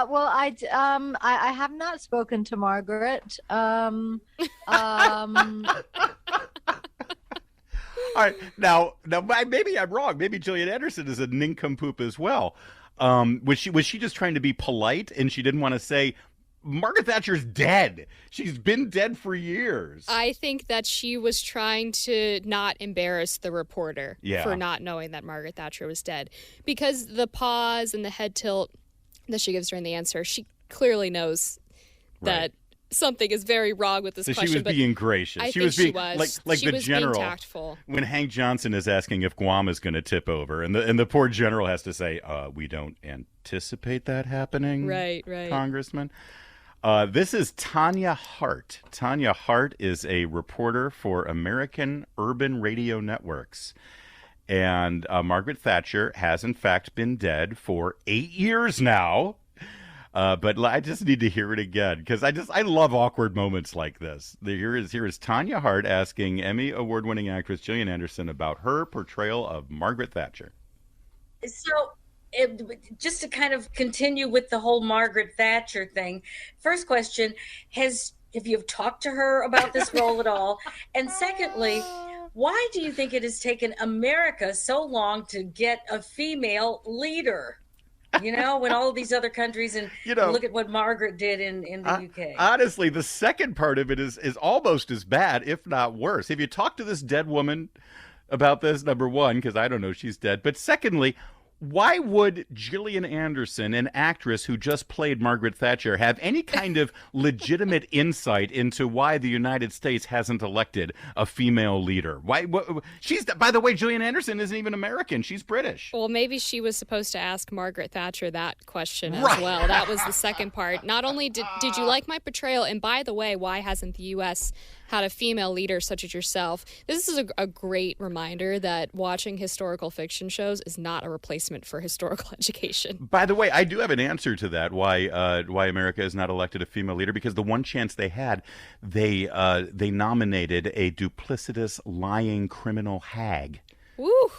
Well, I have not spoken to Margaret. All right, now maybe I'm wrong. Maybe Gillian Anderson is a nincompoop as well. Was she just trying to be polite and she didn't want to say Margaret Thatcher's dead. She's been dead for years. I think that she was trying to not embarrass the reporter for not knowing that Margaret Thatcher was dead. Because the pause and the head tilt that she gives during the answer, she clearly knows that something is very wrong with this question. She was being gracious. She was being like the general. Being tactful. When Hank Johnson is asking if Guam is going to tip over, and the poor general has to say, "We don't anticipate that happening." Right, Congressman. This is Tanya Hart. Tanya Hart is a reporter for American Urban Radio Networks. And Margaret Thatcher has, in fact, been dead for 8 years now. But I just need to hear it again because I love awkward moments like this. Here is Tanya Hart asking Emmy award-winning actress Gillian Anderson about her portrayal of Margaret Thatcher. So, just to kind of continue with the whole Margaret Thatcher thing, first question, have you talked to her about this role at all? And secondly, why do you think it has taken America so long to get a female leader? When all of these other countries and look at what Margaret did in the UK. Honestly, the second part of it is almost as bad, if not worse. Have you talked to this dead woman about this, number one, because I don't know she's dead. But secondly, why would Gillian Anderson, an actress who just played Margaret Thatcher, have any kind of legitimate insight into why the United States hasn't elected a female leader? By the way, Gillian Anderson isn't even American. She's British. Well, maybe she was supposed to ask Margaret Thatcher that question as well. That was the second part. Not only did you like my portrayal, and by the way, why hasn't the U.S. had a female leader such as yourself? This is a great reminder that watching historical fiction shows is not a replacement for historical education. By the way, I do have an answer to that, why America has not elected a female leader, because the one chance they had, they nominated a duplicitous, lying criminal hag. Woo!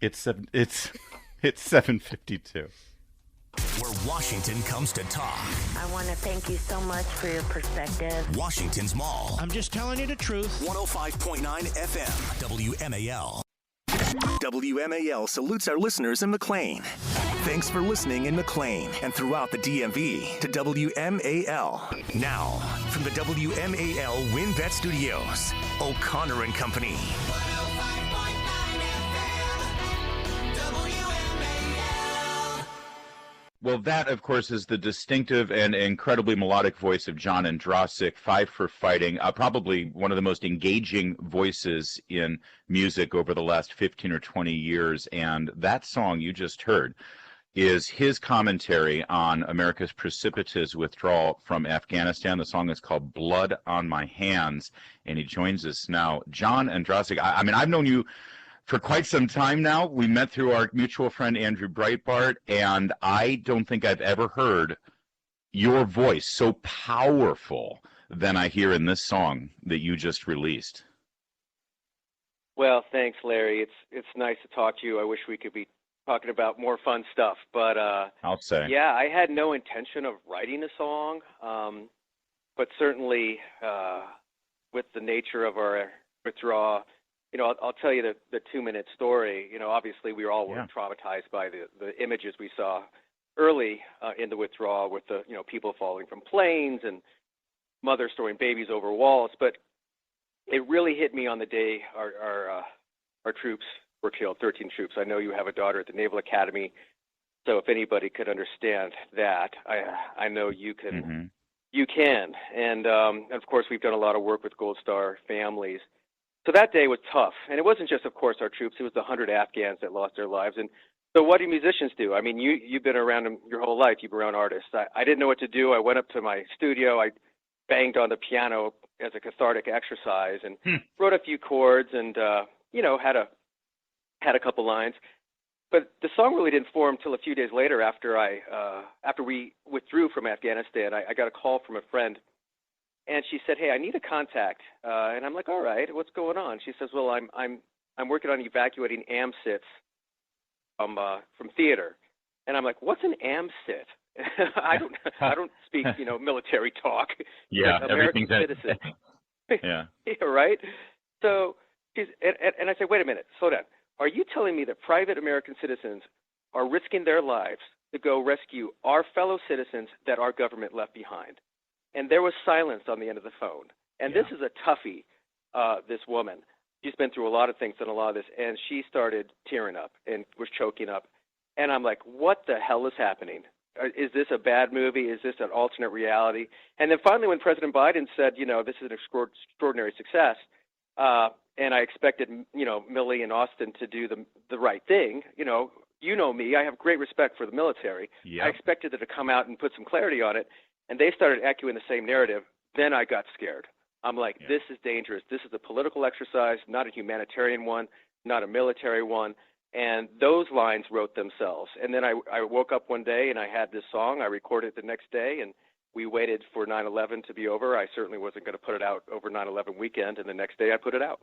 It's 7:52. Where Washington comes to talk. I want to thank you so much for your perspective. Washington's Mall. I'm just telling you the truth. 105.9 FM. WMAL. WMAL salutes our listeners in McLean. Thanks for listening in McLean and throughout the DMV to WMAL. Now, from the WMAL WinBet Studios, O'Connor and Company. Well, that, of course, is the distinctive and incredibly melodic voice of John Andrasik, Five for Fighting, probably one of the most engaging voices in music over the last 15 or 20 years. And that song you just heard is his commentary on America's precipitous withdrawal from Afghanistan. The song is called Blood on My Hands, and he joins us now. John Andrasik, I mean, I've known you for quite some time now. We met through our mutual friend Andrew Breitbart, and I don't think I've ever heard your voice so powerful than I hear in this song that you just released. Well, thanks, Larry. It's nice to talk to you. I wish we could be talking about more fun stuff, but I'll say. Yeah, I had no intention of writing a song, but certainly with the nature of our withdrawal, I'll tell you the 2-minute story. Obviously we all were traumatized by the images we saw early in the withdrawal with the, people falling from planes and mothers throwing babies over walls. But it really hit me on the day our troops were killed, 13 troops. I know you have a daughter at the Naval Academy, so if anybody could understand that, I know you can. Mm-hmm. You can. And of course, we've done a lot of work with Gold Star families. So that day was tough. And it wasn't just, of course, our troops. It was the 100 Afghans that lost their lives. And so what do musicians do? I mean, you've been around them your whole life. You've been around artists. I didn't know what to do. I went up to my studio. I banged on the piano as a cathartic exercise and wrote a few chords and, had a couple lines. But the song really didn't form until a few days later after we withdrew from Afghanistan. I got a call from a friend. And she said, "Hey, I need a contact." And I'm like, "All right, what's going on?" She says, "Well, I'm working on evacuating AMSITs from theater." And I'm like, "What's an AMSIT?" I don't speak, military talk. Yeah, like American citizen. Yeah. Yeah, right. So and I said, "Wait a minute, slow down. Are you telling me that private American citizens are risking their lives to go rescue our fellow citizens that our government left behind?" and there was silence on the end of the phone. And this is a toughie, this woman. She's been through a lot of things and a lot of this, and she started tearing up and was choking up. And I'm like, what the hell is happening? Is this a bad movie? Is this an alternate reality? And then finally when President Biden said, this is an extraordinary success, and I expected, Millie and Austin to do the right thing. You know me, I have great respect for the military. Yep. I expected it to come out and put some clarity on it, and they started echoing the same narrative. Then I got scared. I'm like, this is dangerous. This is a political exercise, not a humanitarian one, not a military one. And those lines wrote themselves. And then I woke up one day and I had this song. I recorded it the next day, and we waited for 9/11 to be over. I certainly wasn't going to put it out over 9/11 weekend, and the next day I put it out.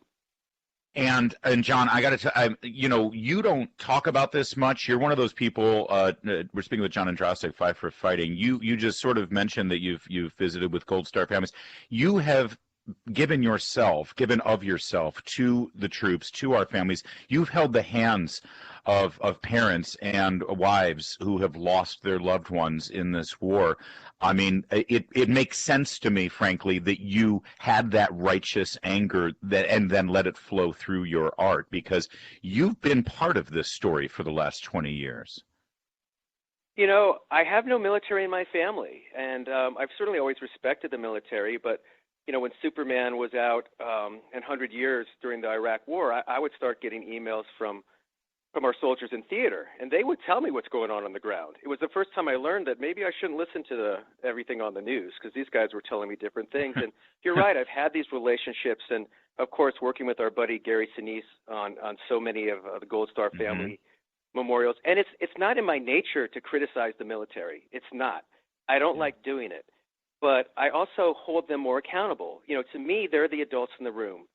And John, I got to tell you don't talk about this much. You're one of those people. We're speaking with John Andrasik, Five for Fighting. You just sort of mentioned that you've visited with Gold Star families. You have given of yourself to the troops, to our families. You've held the hands of parents and wives who have lost their loved ones in this war. I mean, it makes sense to me, frankly, that you had that righteous anger and then let it flow through your art, because you've been part of this story for the last 20 years. I have no military in my family, and I've certainly always respected the military, but when Superman was out in 100 years during the Iraq War, I would start getting emails from our soldiers in theater, and they would tell me what's going on the ground. It was the first time I learned that maybe I shouldn't listen to everything on the news, because these guys were telling me different things. And you're right, I've had these relationships, and of course working with our buddy Gary Sinise on so many of the Gold Star family memorials. And it's not in my nature to criticize the military. It's not. I don't like doing it. But I also hold them more accountable. To me, they're the adults in the room.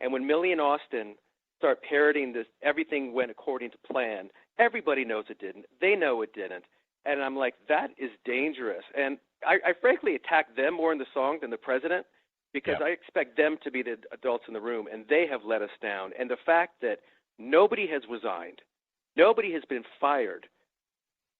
And when Millie and Austin start parroting this, everything went according to plan, everybody knows it didn't. They know it didn't. And I'm like, that is dangerous. And I frankly attack them more in the song than the president, because I expect them to be the adults in the room, and they have let us down. And the fact that nobody has resigned, nobody has been fired,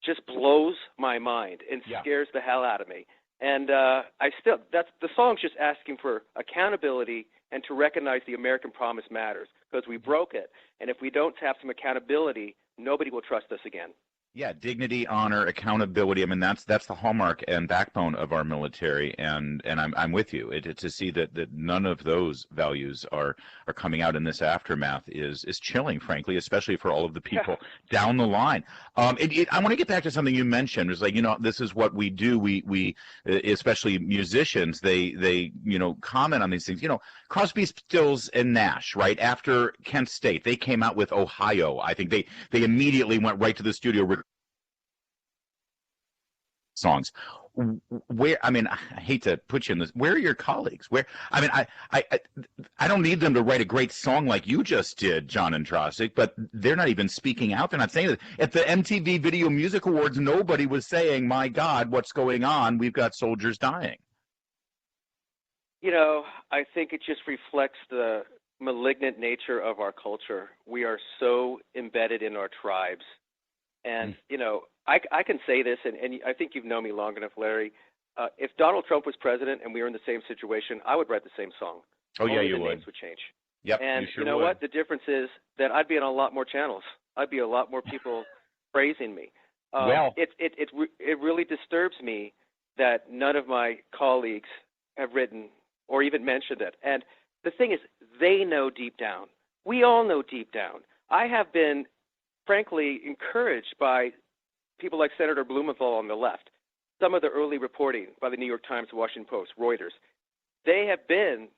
just blows my mind and scares the hell out of me. And the song's just asking for accountability and to recognize the American promise matters, because we broke it. And if we don't have some accountability, nobody will trust us again. Yeah, dignity, honor, accountability. I mean, that's the hallmark and backbone of our military, and I'm with you. To see that none of those values are coming out in this aftermath is chilling, frankly, especially for all of the people down the line. I want to get back to something you mentioned. It's like, this is what we do. We especially musicians, they comment on these things. Crosby, Stills, and Nash, right after Kent State, they came out with Ohio. I think they immediately went right to the studio songs. I hate to put you in this. Where are your colleagues? I don't need them to write a great song like you just did, John Andrasik, but they're not even speaking out. They're not saying that. At the MTV Video Music Awards, nobody was saying, my God, what's going on? We've got soldiers dying. I think it just reflects the malignant nature of our culture. We are so embedded in our tribes. And, I can say this, and I think you've known me long enough, Larry. If Donald Trump was president and we were in the same situation, I would write the same song. Oh, yeah, Only you the would. names would change. Yep, and you sure know would. what? The difference is that I'd be on a lot more channels. I'd be a lot more people praising me. It really disturbs me that none of my colleagues have written or even mentioned it. And the thing is, they know deep down. We all know deep down. I have been, frankly, encouraged by people like Senator Blumenthal on the left, some of the early reporting by the New York Times, Washington Post, Reuters. They have been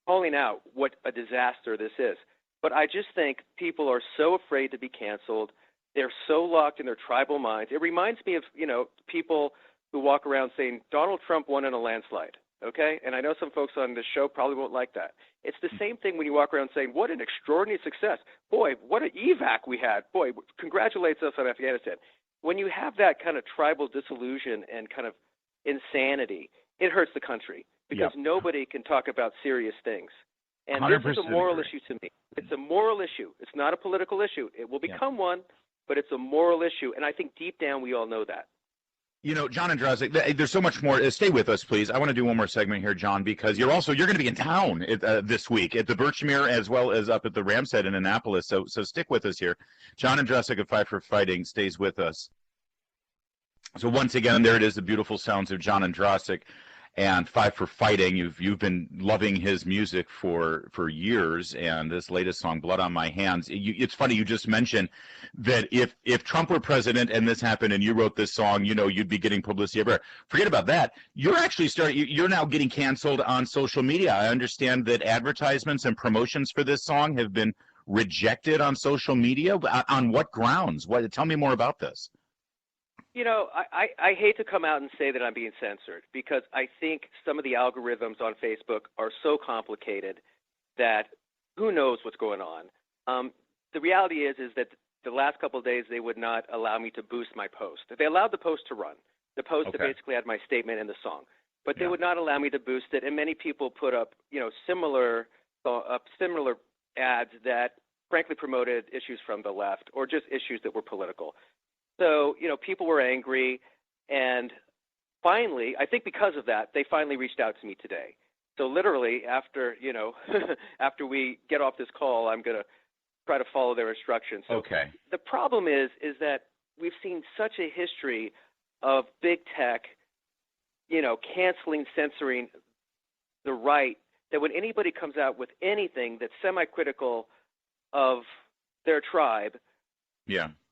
calling out what a disaster this is. But I just think people are so afraid to be canceled. They're so locked in their tribal minds. It reminds me of, people who walk around saying Donald Trump won in a landslide, okay? And I know some folks on this show probably won't like that. It's the same thing when you walk around saying, what an extraordinary success. Boy, what an evac we had. Boy, congratulates us on Afghanistan. When you have that kind of tribal disillusion and kind of insanity, it hurts the country, because nobody can talk about serious things. And this is a moral issue to me. It's a moral issue. It's not a political issue. It will become one, but it's a moral issue. And I think deep down we all know that. You know, John and Drozdzik, there's so much more. Stay with us, please. I want to do one more segment here, John, because you're going to be in town this week at the Birchmere as well as up at the Ram's Head in Annapolis. So stick with us here. John and Drozdzik of Five for Fighting stays with us. So once again, there it is, the beautiful sounds of John and Drozdzik and Five for Fighting. You've been loving his music for years, and this latest song, Blood on My Hands. It's funny, you just mentioned that if Trump were president and this happened and you wrote this song, you'd be getting publicity everywhere. Forget about that. You're actually you're now getting canceled on social media. I understand that advertisements and promotions for this song have been rejected on social media. On what grounds? Tell me more about this. I hate to come out and say that I'm being censored because I think some of the algorithms on Facebook are so complicated that who knows what's going on. The reality is that the last couple of days they would not allow me to boost my post. They allowed the post to run, the post that basically had my statement in the song, but they would not allow me to boost it. And many people put up, similar ads that frankly promoted issues from the left or just issues that were political. So, people were angry, and finally, I think because of that, they finally reached out to me today. So literally after, after we get off this call, I'm going to try to follow their instructions. So the problem is that we've seen such a history of big tech, canceling, censoring the right, that when anybody comes out with anything that's semi-critical of their tribe,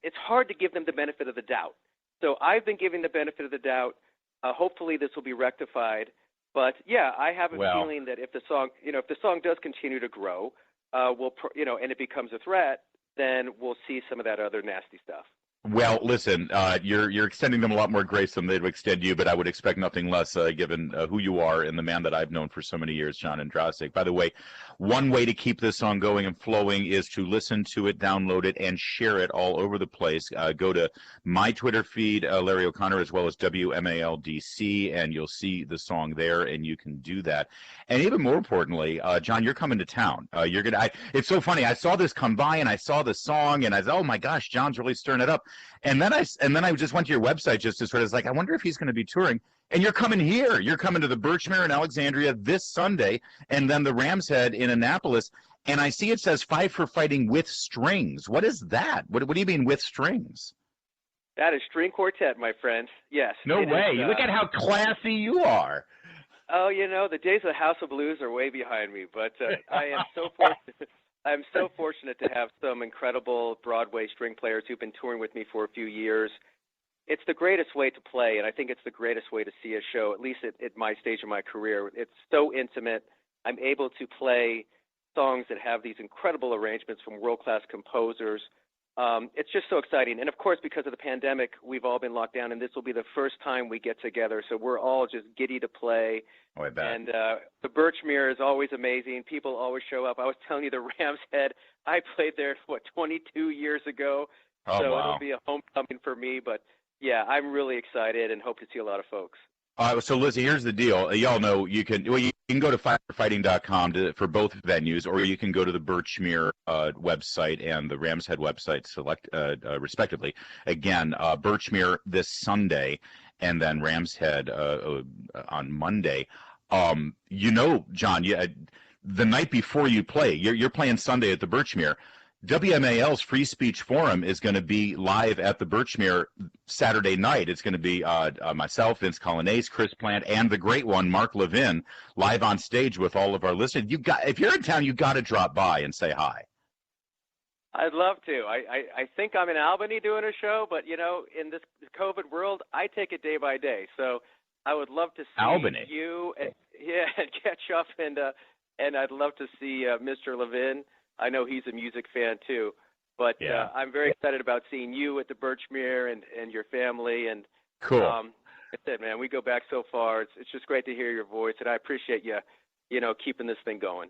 it's hard to give them the benefit of the doubt. So I've been giving the benefit of the doubt. Hopefully this will be rectified. But I have a feeling that if the song does continue to grow, and it becomes a threat, then we'll see some of that other nasty stuff. Well, listen, you're extending them a lot more grace than they'd extend you, but I would expect nothing less given who you are and the man that I've known for so many years, John and Drozdzik. By the way, one way to keep this song going and flowing is to listen to it, download it, and share it all over the place. Go to my Twitter feed, Larry O'Connor, as well as WMALDC, and you'll see the song there, and you can do that. And even more importantly, John, you're coming to town. It's so funny. I saw this come by, and I saw the song, and I said, oh my gosh, John's really stirring it up. And then I just went to your website just to sort of I wonder if he's going to be touring. And you're coming here. You're coming to the Birchmere in Alexandria this Sunday, and then the Ram's Head in Annapolis. And I see it says Five for Fighting with Strings. What is that? What do you mean with strings? That is string quartet, my friend. Yes. No way. Look at how classy you are. Oh, the days of the House of Blues are way behind me, but I am so fortunate. I'm so fortunate to have some incredible Broadway string players who've been touring with me for a few years. It's the greatest way to play, and I think it's the greatest way to see a show, at least at my stage of my career. It's so intimate. I'm able to play songs that have these incredible arrangements from world-class composers. It's just so exciting. And, of course, because of the pandemic, we've all been locked down, and this will be the first time we get together, so we're all just giddy to play. Oh, I bet. And the Birchmere is always amazing. People always show up. I was telling you, the Ram's Head, I played there, 22 years ago. Oh, so wow. It'll be a homecoming for me. But, I'm really excited and hope to see a lot of folks. So, Lizzie, here's the deal. Y'all know you can go to firefighting.com for both venues, or you can go to the Birchmere website and the Ram's Head website, select respectively. Again, Birchmere this Sunday, and then Ram's Head on Monday. John, the night before you play, you're playing Sunday at the Birchmere. WMAL's Free Speech Forum is going to be live at the Birchmere Saturday night. It's going to be myself, Vince Colonnese, Chris Plant, and the great one, Mark Levin, live on stage with all of our listeners. If you're in town, you got to drop by and say hi. I'd love to. I think I'm in Albany doing a show, but, in this COVID world, I take it day by day. So I would love to see Albany. You and catch up, and I'd love to see Mr. Levin. I know he's a music fan too, but I'm very excited about seeing you at the Birchmere and your family. And cool. Like I said, man, we go back so far. It's just great to hear your voice, and I appreciate you, keeping this thing going.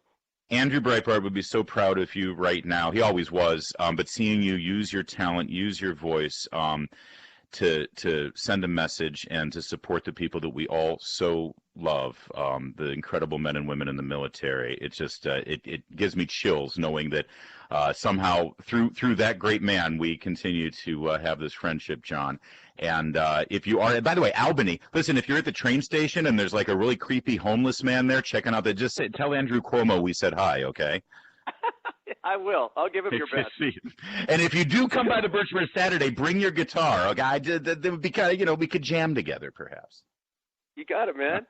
Andrew Breitbart would be so proud of you right now. He always was, but seeing you use your talent, use your voice to send a message and to support the people that we all so love the incredible men and women in the military. It's just it gives me chills knowing that somehow through that great man we continue to have this friendship, John. And if you are, by the way, Albany, listen, if you're at the train station and there's like a really creepy homeless man there checking out, tell Andrew Cuomo we said hi, okay? I will. I'll give him your best. And if you do come by the Birchmere Saturday, bring your guitar, okay? That would be kind of, we could jam together, perhaps. You got it, man.